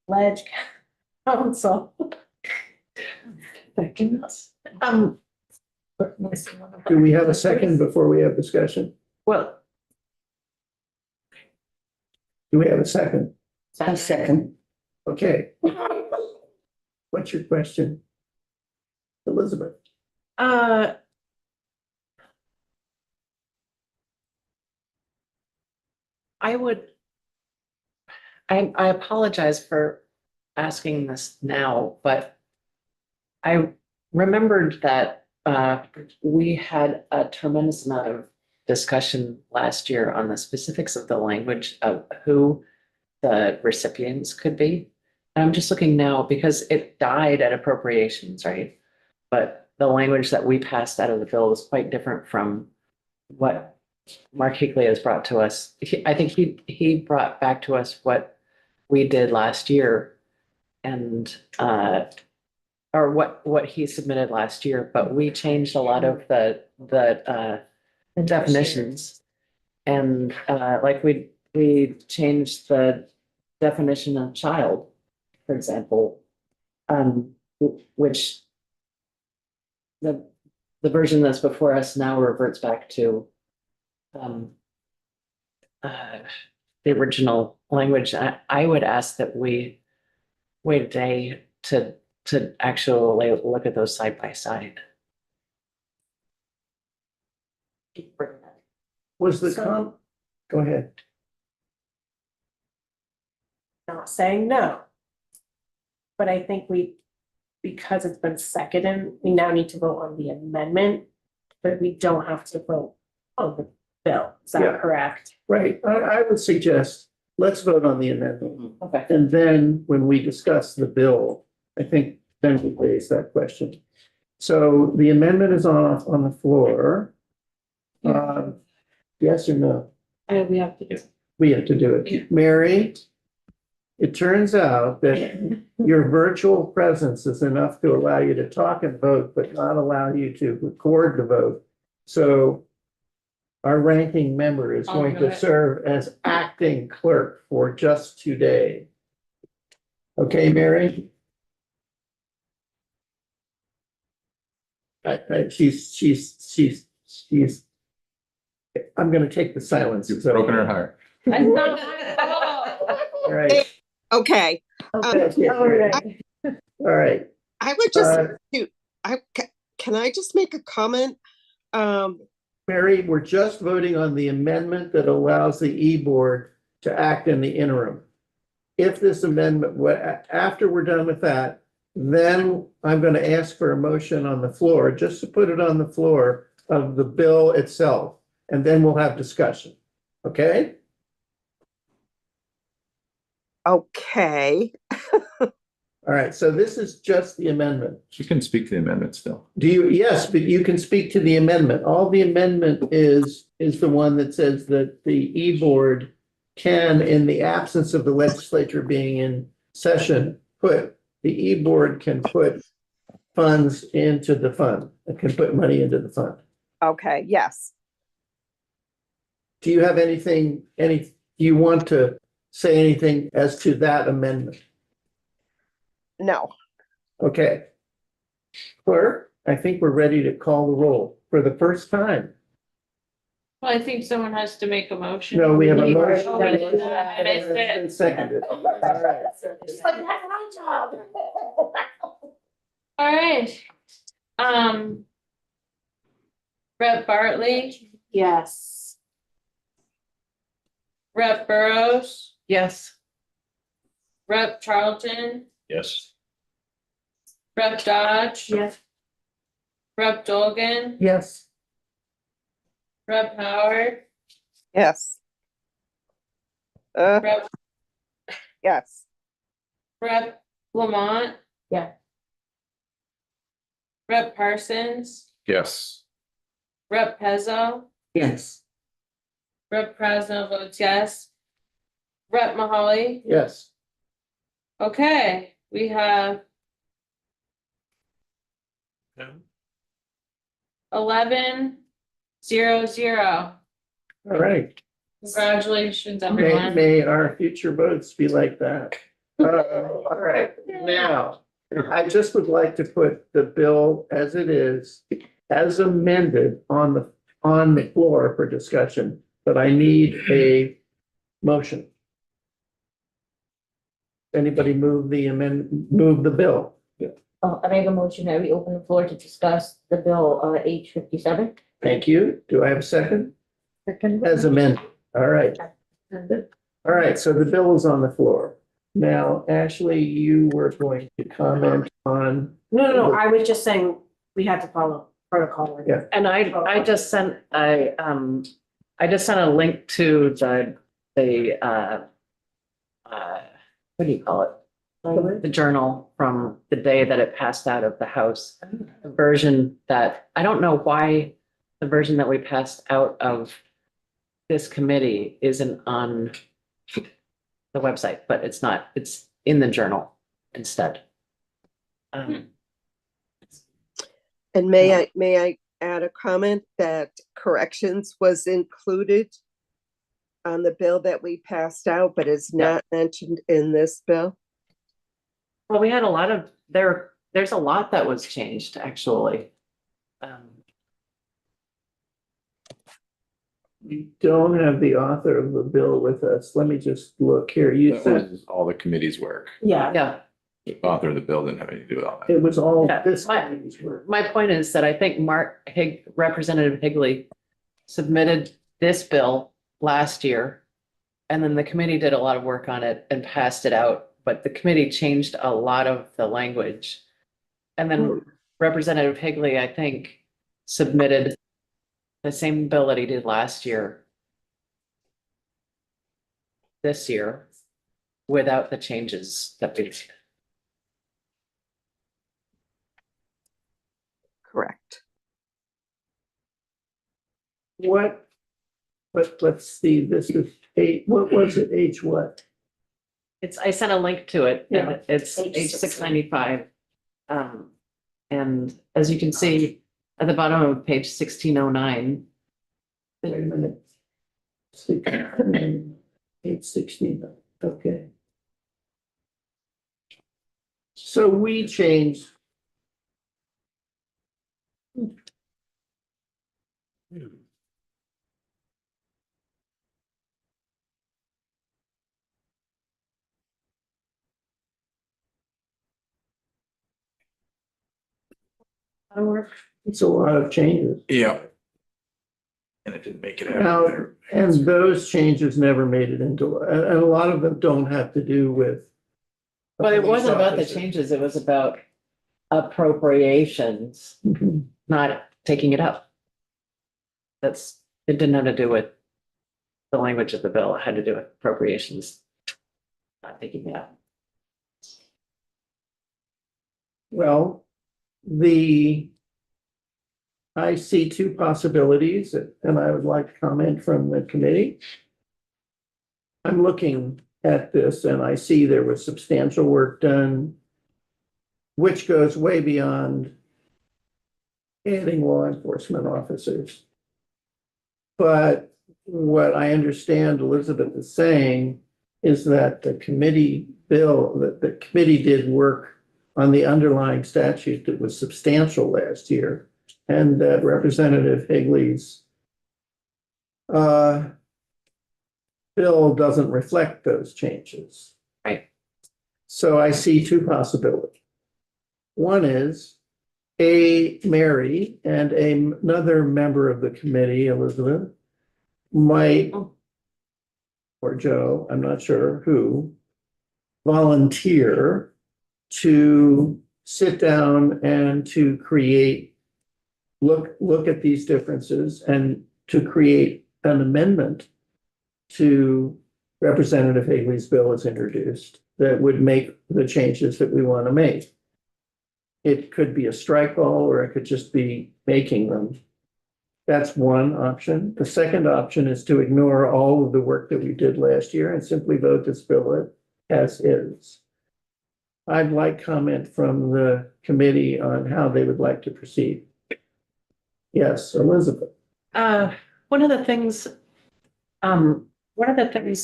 Ledge Council. Do we have a second before we have discussion? Well, Do we have a second? A second. Okay. What's your question? Elizabeth? Uh. I would. I apologize for asking this now, but I remembered that we had a tremendous amount of discussion last year on the specifics of the language of who the recipients could be. And I'm just looking now because it died at appropriations, right? But the language that we passed out of the bill was quite different from what Mark Higley has brought to us. I think he brought back to us what we did last year and or what he submitted last year, but we changed a lot of the definitions. And like we changed the definition of child, for example, which the version that's before us now reverts back to the original language. I would ask that we wait a day to actually look at those side by side. Was the go ahead. Not saying no. But I think because it's been seconded, we now need to vote on the amendment, but we don't have to vote on the bill. Is Yeah. that correct? Right, I would suggest, let's vote on the amendment. Okay. And then when we discuss the bill, I think then we raise that question. So the amendment is on the floor. Yes or no? We have to do it. We have to do it. Mary, it turns out that your virtual presence is enough to allow you to talk and vote, but not allow you to record the vote. So our ranking member is going to serve as acting clerk for just today. Okay, Mary? She's, I'm gonna take the silence. You've broken her heart. That's not my fault. All right. Okay, All right. All right. I would just, can I just make a comment? Mary, we're just voting on the amendment that allows the e-board to act in the interim. If this amendment, after we're done with that, then I'm going to ask for a motion on the floor, just to put it on the floor of the bill itself, and then we'll have discussion. Okay? Okay. All right, so this is just the amendment. You can speak to the amendment still. Do you? Yes, but you can speak to the amendment. All the amendment is the one that says that the e-board can, in the absence of the legislature being in session, the e-board can put funds into the fund. It can put money into the fund. Okay, yes. Do you have do you want to say anything as to that amendment? No. Okay. Clerk, I think we're ready to call the roll for the first time. Well, I think someone has to make a motion. No, we have a motion. Oh, we did that. I missed it. It's been seconded. All right. It's like, that's my job. All right. Rep Bartley, Yes. Rep Burrows, Yes. Rep Charlton, Yes. Rep Dodge. Yes. Rep Dolgan, Yes. Rep Howard, Yes. Rep Yes. Rep Lamont. Yeah. Rep Parsons, Yes. Rep Pezzo, Yes. Rep Krasno votes yes. Rep Mahaly. Yes. Okay, we have 11-0-0. All right. Congratulations, everyone. May our future votes be like that. All right, now, I just would like to put the bill as it is, as amended on the floor for discussion, but I need a motion. Anybody move the bill? I make a motion that we open the floor to discuss the bill, H 57. Thank you. Do I have a second? Second. As amended. All right. All right, so the bill is on the floor. Now, Ashley, you were going to comment on, No, I was just saying we had to follow protocol. Yeah. And I just sent, I just sent a link to the what do you call it? The journal from the day that it passed out of the House. The version that, I don't know why the version that we passed out of this committee isn't on the website, but it's not, it's in the journal instead. And may I add a comment that corrections was included on the bill that we passed out, but is not mentioned in this bill? Well, we had a lot of, there's a lot that was changed, actually. we don't have the author of the bill with us. Let me just look here. You That said was all the committee's work. Yeah. Yeah, The author of the bill didn't have anything to do with all that. it was all Yeah, this. my- committee's work. my point is that I think Representative Higley submitted this bill last year. And then the committee did a lot of work on it and passed it out, but the committee changed a lot of the language. And then Representative Higley, I think, submitted the same bill that he did last year. This year, without the changes that we. Correct. What, but let's see, this is what was it, H what? I sent a link to it, Yeah. and it's H 695. And as you can see, at the bottom of page 1609. Wait a minute. 816, okay. So we changed. It's a lot of changes. Yeah. And it didn't make it Now, out. and those changes never made it into, and a lot of them don't have to do with. But it wasn't about the police changes, it was about appropriations, officers. not taking it up. It didn't have to do with the language of the bill, it had to do with appropriations. Not taking it up. Well, I see two possibilities, and I would like to comment from the committee. I'm looking at this and I see there was substantial work done, which goes way beyond adding law enforcement officers. But what I understand Elizabeth is saying is that the committee did work on the underlying statute that was substantial last year, and that Representative Higley's bill doesn't reflect those changes. Right. So I see two possibilities. One is Mary and another member of the committee, Elizabeth, might, or Joe, I'm not sure who, volunteer to sit down and to look at these differences and to create an amendment to Representative Higley's bill as introduced that would make the changes that we want to make. It could be a strike all, or it could just be making them. That's one option. The second option is to ignore all of the work that we did last year and simply vote this bill as is. I'd like comment from the committee on how they would like to proceed. Yes, Elizabeth. One of the things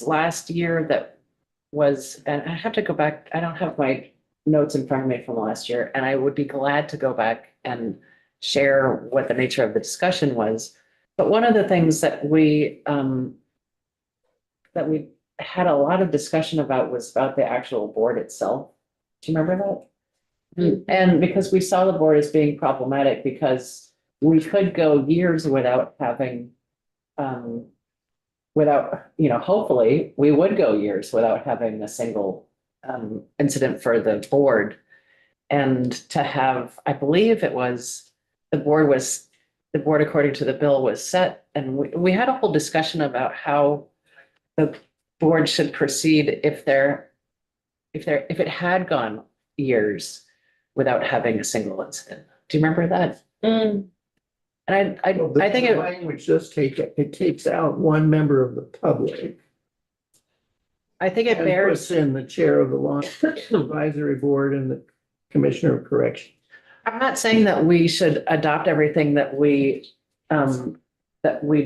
last year that was, and I have to go back, I don't have my notes in front of me from last year, and I would be glad to go back and share what the nature of the discussion was. But one of the things that we had a lot of discussion about was about the actual board itself. Do you remember that? And because we saw the board as being problematic because we could go years without having, hopefully, we would go years without having a single incident for the board. And to have, I believe it was, the board according to the bill was set, and we had a whole discussion about how the board should proceed if it had gone years without having a single incident. Do you remember that? And I think The language does it takes out one member of the public. I think it And bears. puts in the chair of the law advisory board and the commissioner of correction. I'm not saying that we should adopt everything that we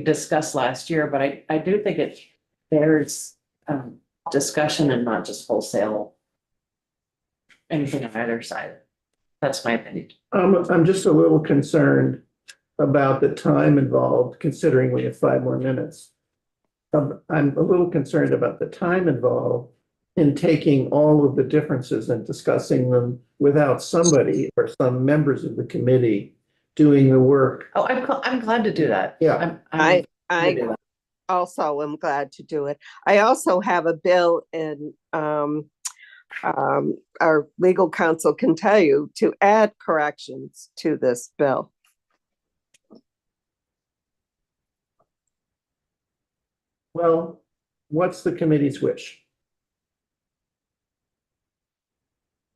discussed last year, but I do think it bears discussion and not just wholesale anything on either side. That's my opinion. I'm just a little concerned about the time involved, considering we have 5 more minutes. I'm a little concerned about the time involved in taking all of the differences and discussing them without somebody or some members of the committee doing the work. Oh, I'm glad to do that. Yeah. I also am glad to do it. I also have a bill in, our legal counsel can tell you to add corrections to this bill. Well, what's the committee's wish?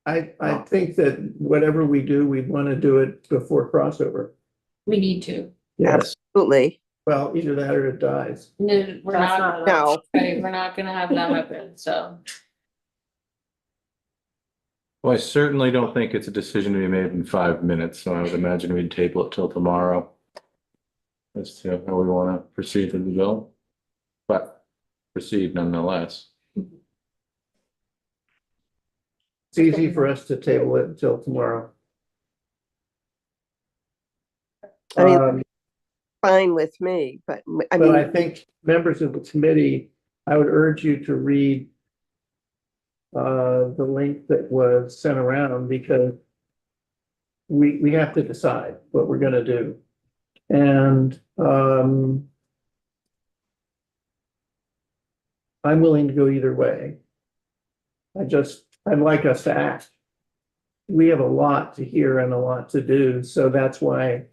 I think that whatever we do, we want to do it before crossover. We need to. Yes. Absolutely. Well, either that or it dies. No, we're That's not, not No, right, we're not gonna have that happen, so. Well, I certainly don't think it's a decision to be made in 5 minutes, so I would imagine we'd table it till tomorrow. As to how we want to proceed with the bill, but proceed nonetheless. It's easy for us to table it until tomorrow. I mean, fine with me, but I But I mean, think members of the committee, I would urge you to read the link that was sent around, because we have to decide what we're gonna do. And I'm willing to go either way. I'd like us to act. We have a lot to hear and a lot to do, so that's why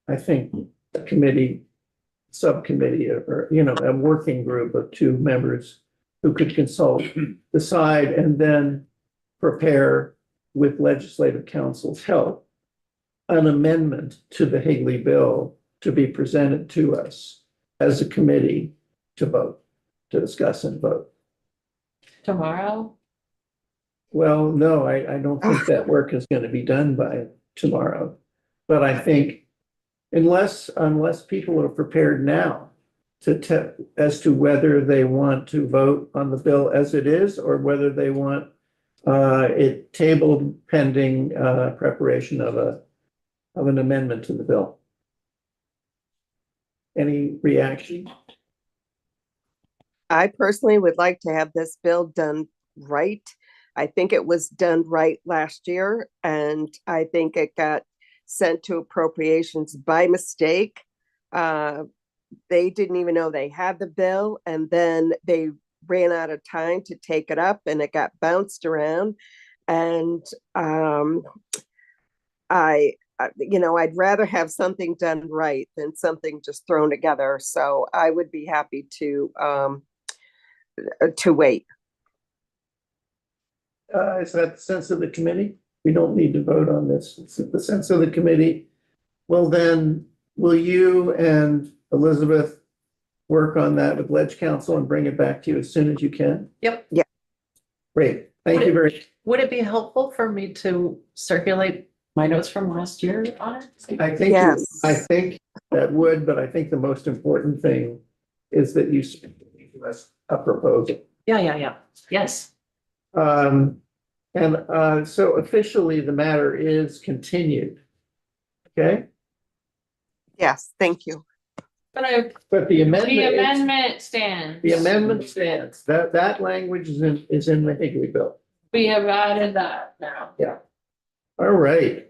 I think a committee, subcommittee, or, a working group of 2 members who could consult, decide, and then prepare with legislative counsel's help an amendment to the Higley bill to be presented to us as a committee to vote, to discuss and vote. Tomorrow? Well, no, I don't think that work is going to be done by tomorrow. But I think unless people are prepared now as to whether they want to vote on the bill as it is, or whether they want it tabled pending preparation of an amendment to the bill. Any reaction? I personally would like to have this bill done right. I think it was done right last year, and I think it got sent to appropriations by mistake. They didn't even know they had the bill, and then they ran out of time to take it up, and it got bounced around. And I'd rather have something done right than something just thrown together. So I would be happy to wait. Is that the sense of the committee? We don't need to vote on this. It's the sense of the committee. Well, then, will you and Elizabeth work on that with Ledge Council and bring it back to you as soon as you can? Yep. Yeah. Great. Thank you very much. Would it be helpful for me to circulate my notes from last year on it? Yes. I think that would, but I think the most important thing is that you speak to us a proposal. Yeah. Yes. So officially, the matter is continued. Okay? Yes, thank you. But the amendment stands. the amendment stands. That language is in the Higley bill. We have added that now. All All right.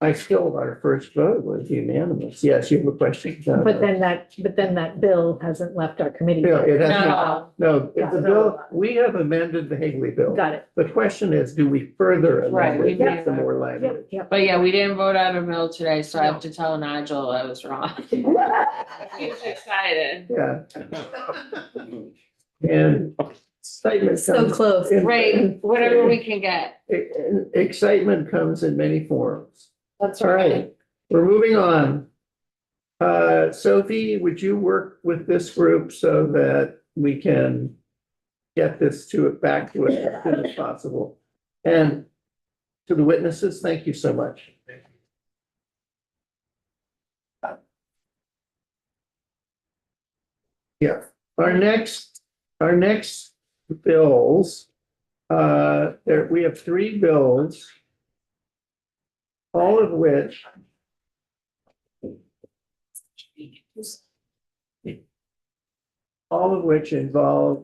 I still, our first vote was unanimous. Yes, you have a question? John? But then that bill hasn't left our committee. No, yet. it hasn't. No. No, it's the bill, we have amended the Higley bill. Got it. The question is, do we further Right, amend we it with may- some more language? Yep. But yeah, we didn't vote out a bill today, so I have to tell Nigel I was wrong. He's excited. Yeah. And excitement So comes. close. Right, whatever we can get. Excitement comes in many forms. That's All right, we're moving on. Sophie, would you work with this group so that we can get this back to it as soon as possible? And to the witnesses, thank you so much. Yeah, our next bills, we have 3 bills, all of which involve,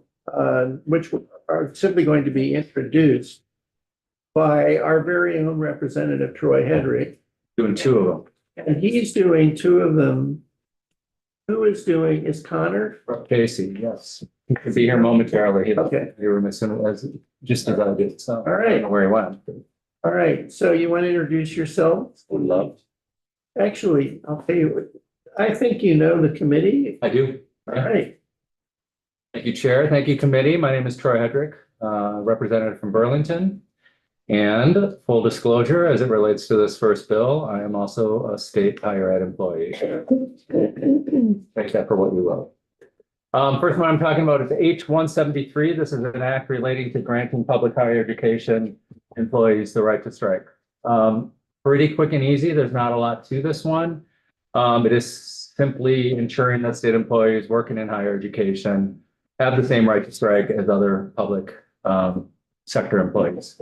which are simply going to be introduced by our very own representative, Troy Hedrick. Doing 2 of them. And he's doing 2 of them. Who is doing, is Connor? Casey, yes. He could be here momentarily. Okay. You were missing just as I did, so. All right. I don't know where he went. All right, so you want to introduce yourself? Would love. Actually, I'll tell you what, I think you know the committee. I do. All right, Thank you, Chair. Thank you, Committee. My name is Troy Hedrick, representative from Burlington. And full disclosure, as it relates to this first bill, I am also a state higher ed employee. Take that for what you will. First one I'm talking about is H-173. This is an act relating to granting public higher education employees the right to strike. Pretty quick and easy. There's not a lot to this one. It is simply ensuring that state employees working in higher education have the same right to strike as other public sector employees.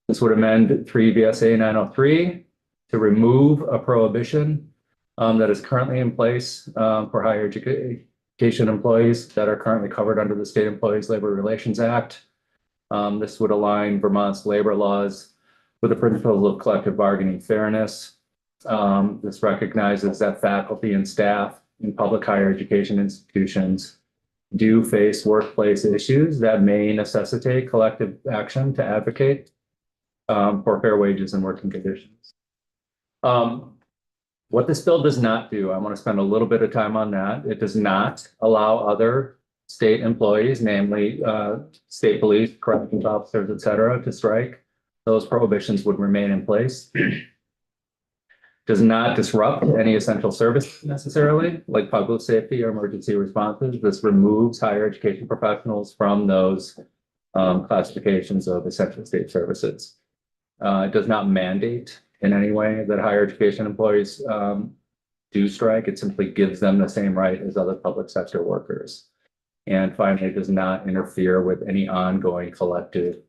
This would amend 3 VSA 903 to remove a prohibition that is currently in place for higher education employees that are currently covered under the State Employees Labor Relations Act. This would align Vermont's labor laws with the principles of collective bargaining fairness. This recognizes that faculty and staff in public higher education institutions do face workplace issues that may necessitate collective action to advocate for fair wages and working conditions. What this bill does not do, I want to spend a little bit of time on that. It does not allow other state employees, namely state police, corrections officers, et cetera, to strike. Those prohibitions would remain in place. Does not disrupt any essential service necessarily, like public safety or emergency responses. This removes higher education professionals from those classifications of essential state services. It does not mandate in any way that higher education employees do strike. It simply gives them the same right as other public sector workers. And finally, it does not interfere with any ongoing collective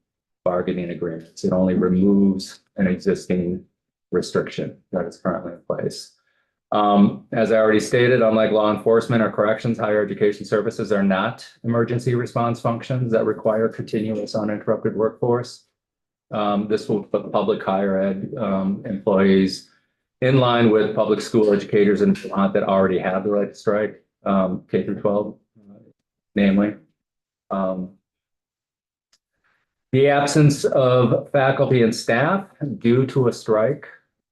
bargaining agreements. It only removes an existing restriction that is currently in place. As I already stated, unlike law enforcement or corrections, higher education services are not emergency response functions that require continuous uninterrupted workforce. This will put public higher ed employees in line with public school educators in Vermont that already have the right to strike, K through 12, namely. The absence of faculty and staff due to a strike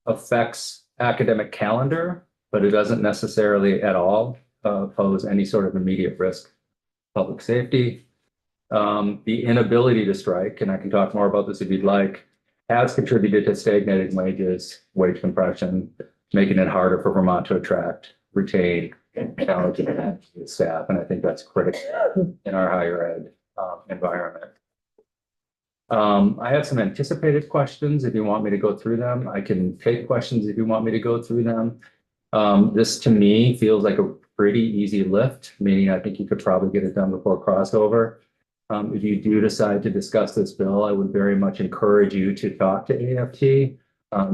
affects academic calendar, but it doesn't necessarily at all pose any sort of immediate risk to public safety. The inability to strike, and I can talk more about this if you'd like, has contributed to stagnating wages, wage compression, making it harder for Vermont to attract, retain, and talented staff. And I think that's critical in our higher ed environment. I have some anticipated questions if you want me to go through them. I can take questions if you want me to go through them. This to me feels like a pretty easy lift, meaning I think you could probably get it done before crossover. If you do decide to discuss this bill, I would very much encourage you to talk to AFT.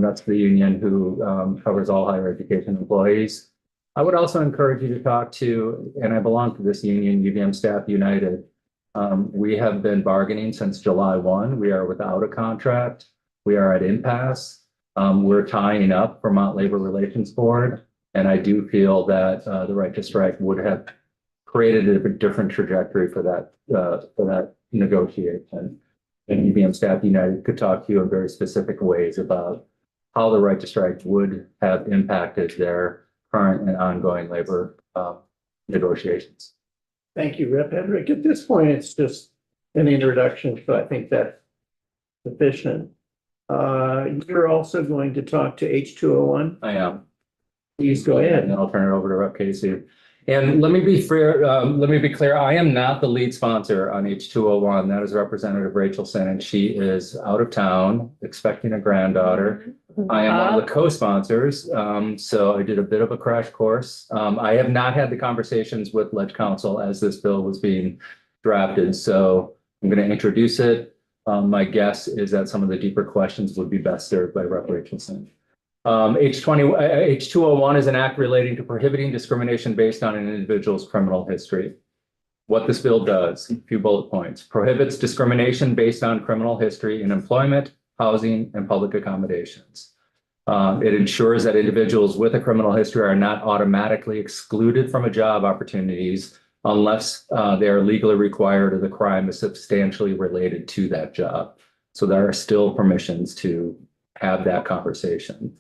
That's the union who covers all higher education employees. I would also encourage you to talk to, and I belong to this union, UVM Staff United. We have been bargaining since July 1. We are without a contract. We are at impasse. We're tying up Vermont Labor Relations Board, and I do feel that the right to strike would have created a different trajectory for that negotiation. And UVM Staff United could talk to you in very specific ways about how the right to strike would have impacted their current and ongoing labor negotiations. Thank you, Rep. Hedrick. At this point, it's just an introduction, so I think that's sufficient. You're also going to talk to H2O1. I am. Please go And ahead. then I'll turn it over to Rep. Casey. And let me be fair, let me be clear, I am not the lead sponsor on H2O1. That is Representative Rachelson, and she is out of town expecting a granddaughter. I am one of the co-sponsors, so I did a bit of a crash course. I have not had the conversations with Ledge Council as this bill was being drafted, so I'm going to introduce it. My guess is that some of the deeper questions would be best served by Rep. Rachelson. H2O1 is an act relating to prohibiting discrimination based on an individual's criminal history. What this bill does, a few bullet points, prohibits discrimination based on criminal history in employment, housing, and public accommodations. It ensures that individuals with a criminal history are not automatically excluded from a job opportunities unless they are legally required or the crime is substantially related to that job. So there are still permissions to have that conversation.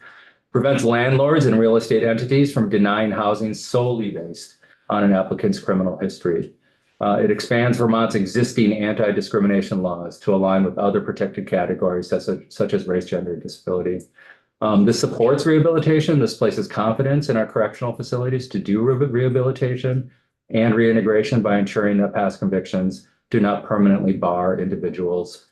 Prevents landlords and real estate entities from denying housing solely based on an applicant's criminal history. It expands Vermont's existing anti-discrimination laws to align with other protected categories such as race, gender, and disability. This supports rehabilitation. This places confidence in our correctional facilities to do rehabilitation and reintegration by ensuring that past convictions do not permanently bar individuals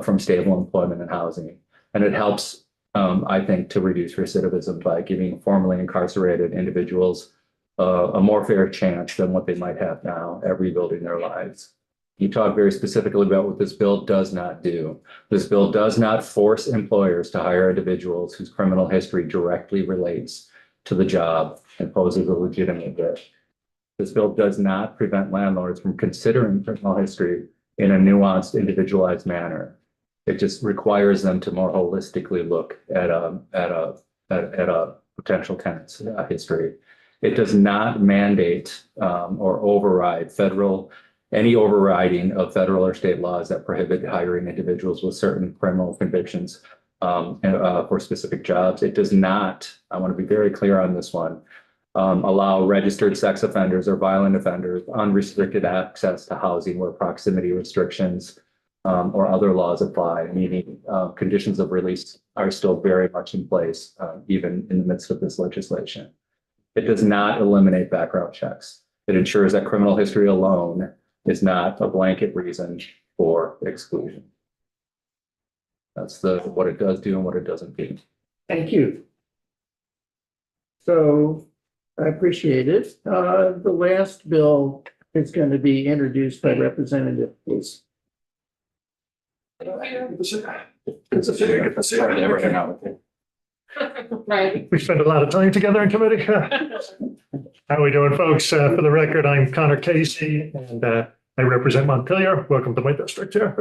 from stable employment and housing. And it helps, I think, to reduce recidivism by giving formerly incarcerated individuals a more fair chance than what they might have now at rebuilding their lives. You talk very specifically about what this bill does not do. This bill does not force employers to hire individuals whose criminal history directly relates to the job and poses a legitimate risk. This bill does not prevent landlords from considering criminal history in a nuanced, individualized manner. It just requires them to more holistically look at a potential tenant's history. It does not mandate or override any overriding of federal or state laws that prohibit hiring individuals with certain criminal convictions for specific jobs. It does not, I want to be very clear on this one, allow registered sex offenders or violent offenders unrestricted access to housing where proximity restrictions or other laws apply, meaning conditions of release are still very much in place, even in the midst of this legislation. It does not eliminate background checks. It ensures that criminal history alone is not a blanket reason for exclusion. That's what it does do and what it doesn't do. Thank you. So I appreciate it. The last bill is going to be introduced by Representative Case. Right. We spend a lot of time together in committee. How are we doing, folks? For the record, I'm Connor Casey, and I represent Montpelier. Welcome to my district here.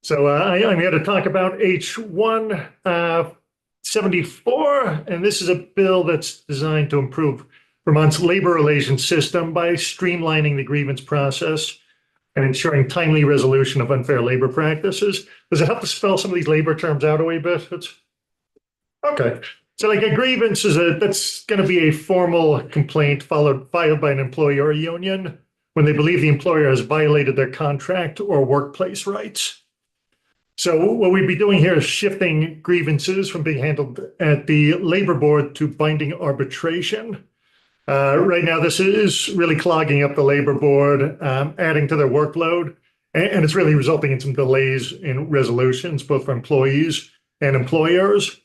So I'm here to talk about H1 74, and this is a bill that's designed to improve Vermont's labor relations system by streamlining the grievance process and ensuring timely resolution of unfair labor practices. Does it help to spell some of these labor terms out a wee bit? Okay. So like a grievance that's going to be a formal complaint filed by an employee or a union when they believe the employer has violated their contract or workplace rights. So what we'd be doing here is shifting grievances from being handled at the labor board to binding arbitration. Right now, this is really clogging up the labor board, adding to their workload, and it's really resulting in some delays in resolutions, both for employees and employers.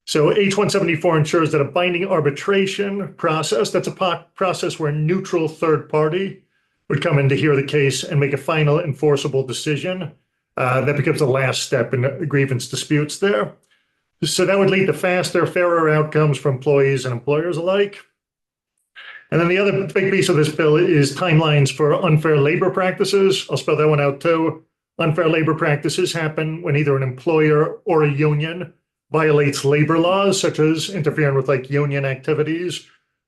So H174 ensures that a binding arbitration process, that's a process where a neutral third party would come in to hear the case and make a final enforceable decision. That becomes the last step in grievance disputes there. So that would lead to faster, fairer outcomes for employees and employers alike. And then the other big piece of this bill is timelines for unfair labor practices. I'll spell that one out too. unfair labor practices happen when either an employer or a union violates labor laws, such as interfering with like union activities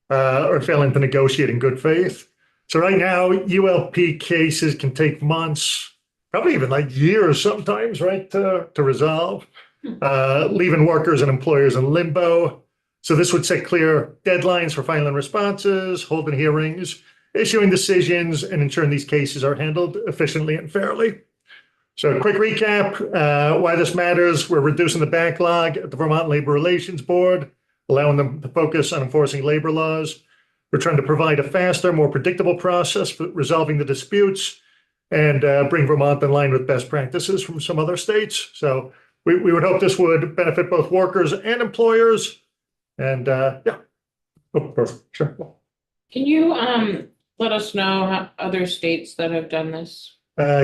or failing to negotiate in good faith. So right now, ULP cases can take months, probably even like years sometimes, right, to resolve, leaving workers and employers in limbo. So this would set clear deadlines for filing responses, holding hearings, issuing decisions, and ensuring these cases are handled efficiently and fairly. So a quick recap, why this matters. We're reducing the backlog at the Vermont Labor Relations Board, allowing them to focus on enforcing labor laws. We're trying to provide a faster, more predictable process for resolving the disputes and bring Vermont in line with best practices from some other states. So we would hope this would benefit both workers and employers. And yeah, oh, perfect. Sure. Can you let us know how other states that have done this? Yeah.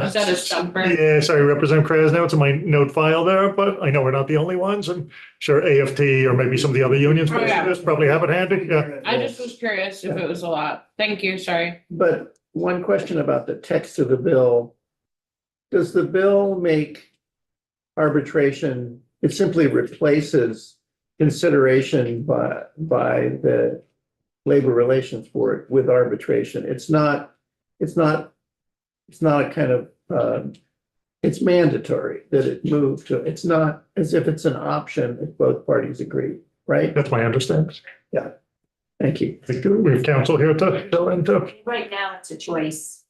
Is that a separate? Yeah, sorry, Representative Krasnow, it's in my note file there, but I know we're not the only ones. I'm sure AFT or maybe some of the other unions Oh, yeah. probably have it handy. Yeah. I just was curious if it was a lot. Thank you, sorry. But one question about the text of the bill. Does the bill make arbitration, it simply replaces consideration by the Labor Relations Board with arbitration? It's not a kind of, it's mandatory that it move to, it's not as if it's an option if both parties agree, right? That's my understanding. Yeah. Thank you. We have counsel here to fill into. Right now, it's a choice.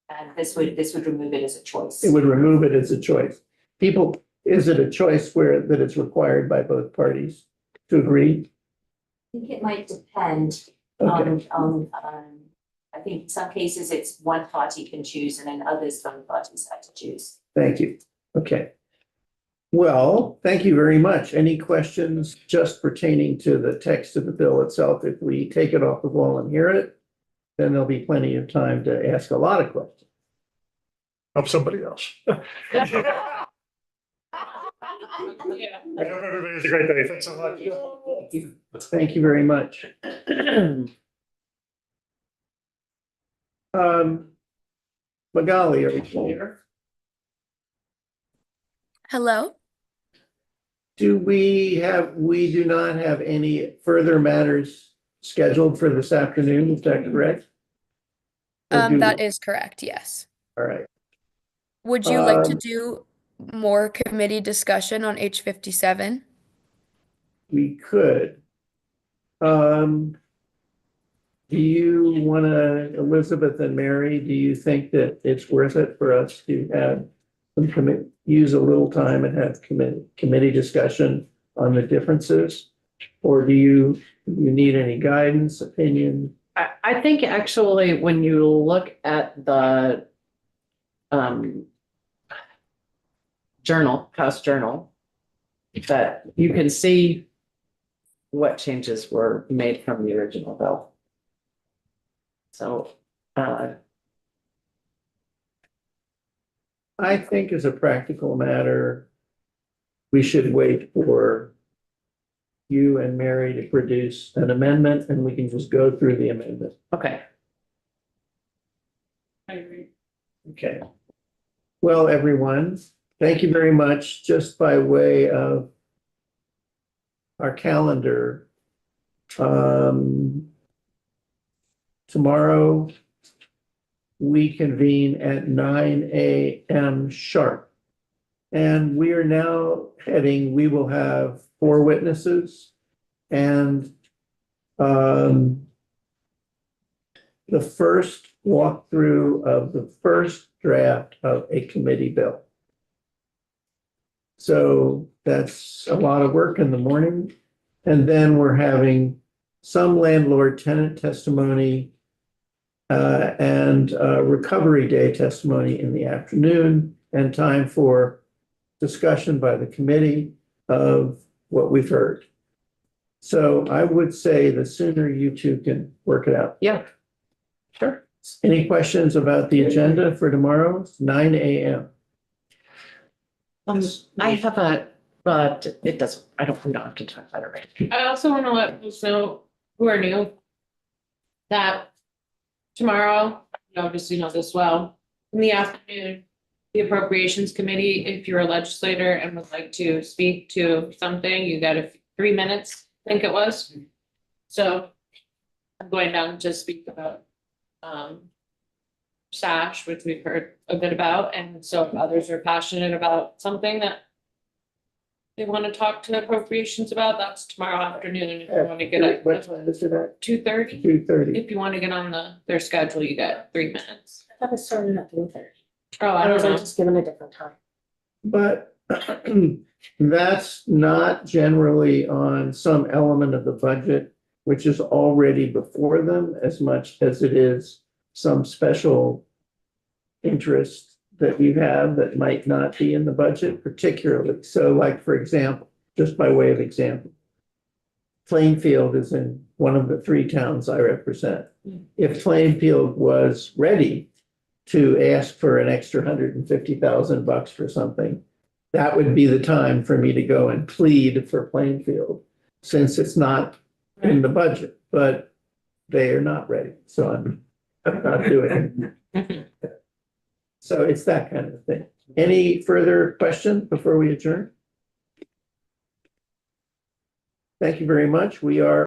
And this would remove it as a choice. It would remove it as a choice. People, is it a choice that it's required by both parties to agree? I think it might depend Okay. on, I think in some cases it's one party can choose and in others, both parties have to choose. Thank you. Okay. Well, thank you very much. Any questions just pertaining to the text of the bill itself? If we take it off the wall and hear it, then there'll be plenty of time to ask a lot of questions. Of somebody else. Yeah. I hope everybody has a great day. Thanks so much. Thank you very much. Magali, are you here? Hello? We do not have any further matters scheduled for this afternoon, is that correct? Or do That we? is correct, yes. All right. Would you like to Um, do more committee discussion on H57? We could. Do you want to, Elizabeth and Mary, do you think that it's worth it for us to have use a little time and have committee discussion on the differences? Or do you need any guidance, opinion? I think actually, when you look at the House Journal, that you can see what changes were made from the original bill. So, I think as a practical matter, we should wait for you and Mary to produce an amendment and we can just go through the amendment. okay. I agree. Okay. Well, everyone, thank you very much. Just by way of our calendar, tomorrow we convene at 9 a.m. sharp. And we are now we will have 4 witnesses and the first walkthrough of the first draft of a committee bill. So that's a lot of work in the morning. And then we're having some landlord tenant testimony and recovery day testimony in the afternoon, and time for discussion by the committee of what we've heard. So I would say the sooner you two can work it out. Yeah, sure. Any questions about the agenda for tomorrow? It's 9 a.m. I have but it doesn't, we don't have to talk about it right. I also want to let folks know who are new that tomorrow, you obviously know this well, in the afternoon, the appropriations committee, if you're a legislator and would like to speak to something, you got 3 minutes, I think it was. So I'm going down to speak about SASH, which we've heard a bit about, and so if others are passionate about something that they want to talk to appropriations about, that's tomorrow afternoon. If you want to get it What time is it at? 2:30. 2:30. If you want to get on their schedule, you get 3 minutes. I thought it started at 3:30. Oh, I I don't was know. just given a different time. But that's not generally on some element of the budget, which is already before them as much as it is some special interest that you have that might not be in the budget particularly. So like, for example, just by way of example, Plainfield is in one of the 3 towns I represent. If Plainfield was ready to ask for an extra $150,000 for something, that would be the time for me to go and plead for Plainfield, since it's not in the budget, but they are not ready, so I'm not doing it. So it's that kind of thing. Any further questions before we adjourn? Thank you very much. We are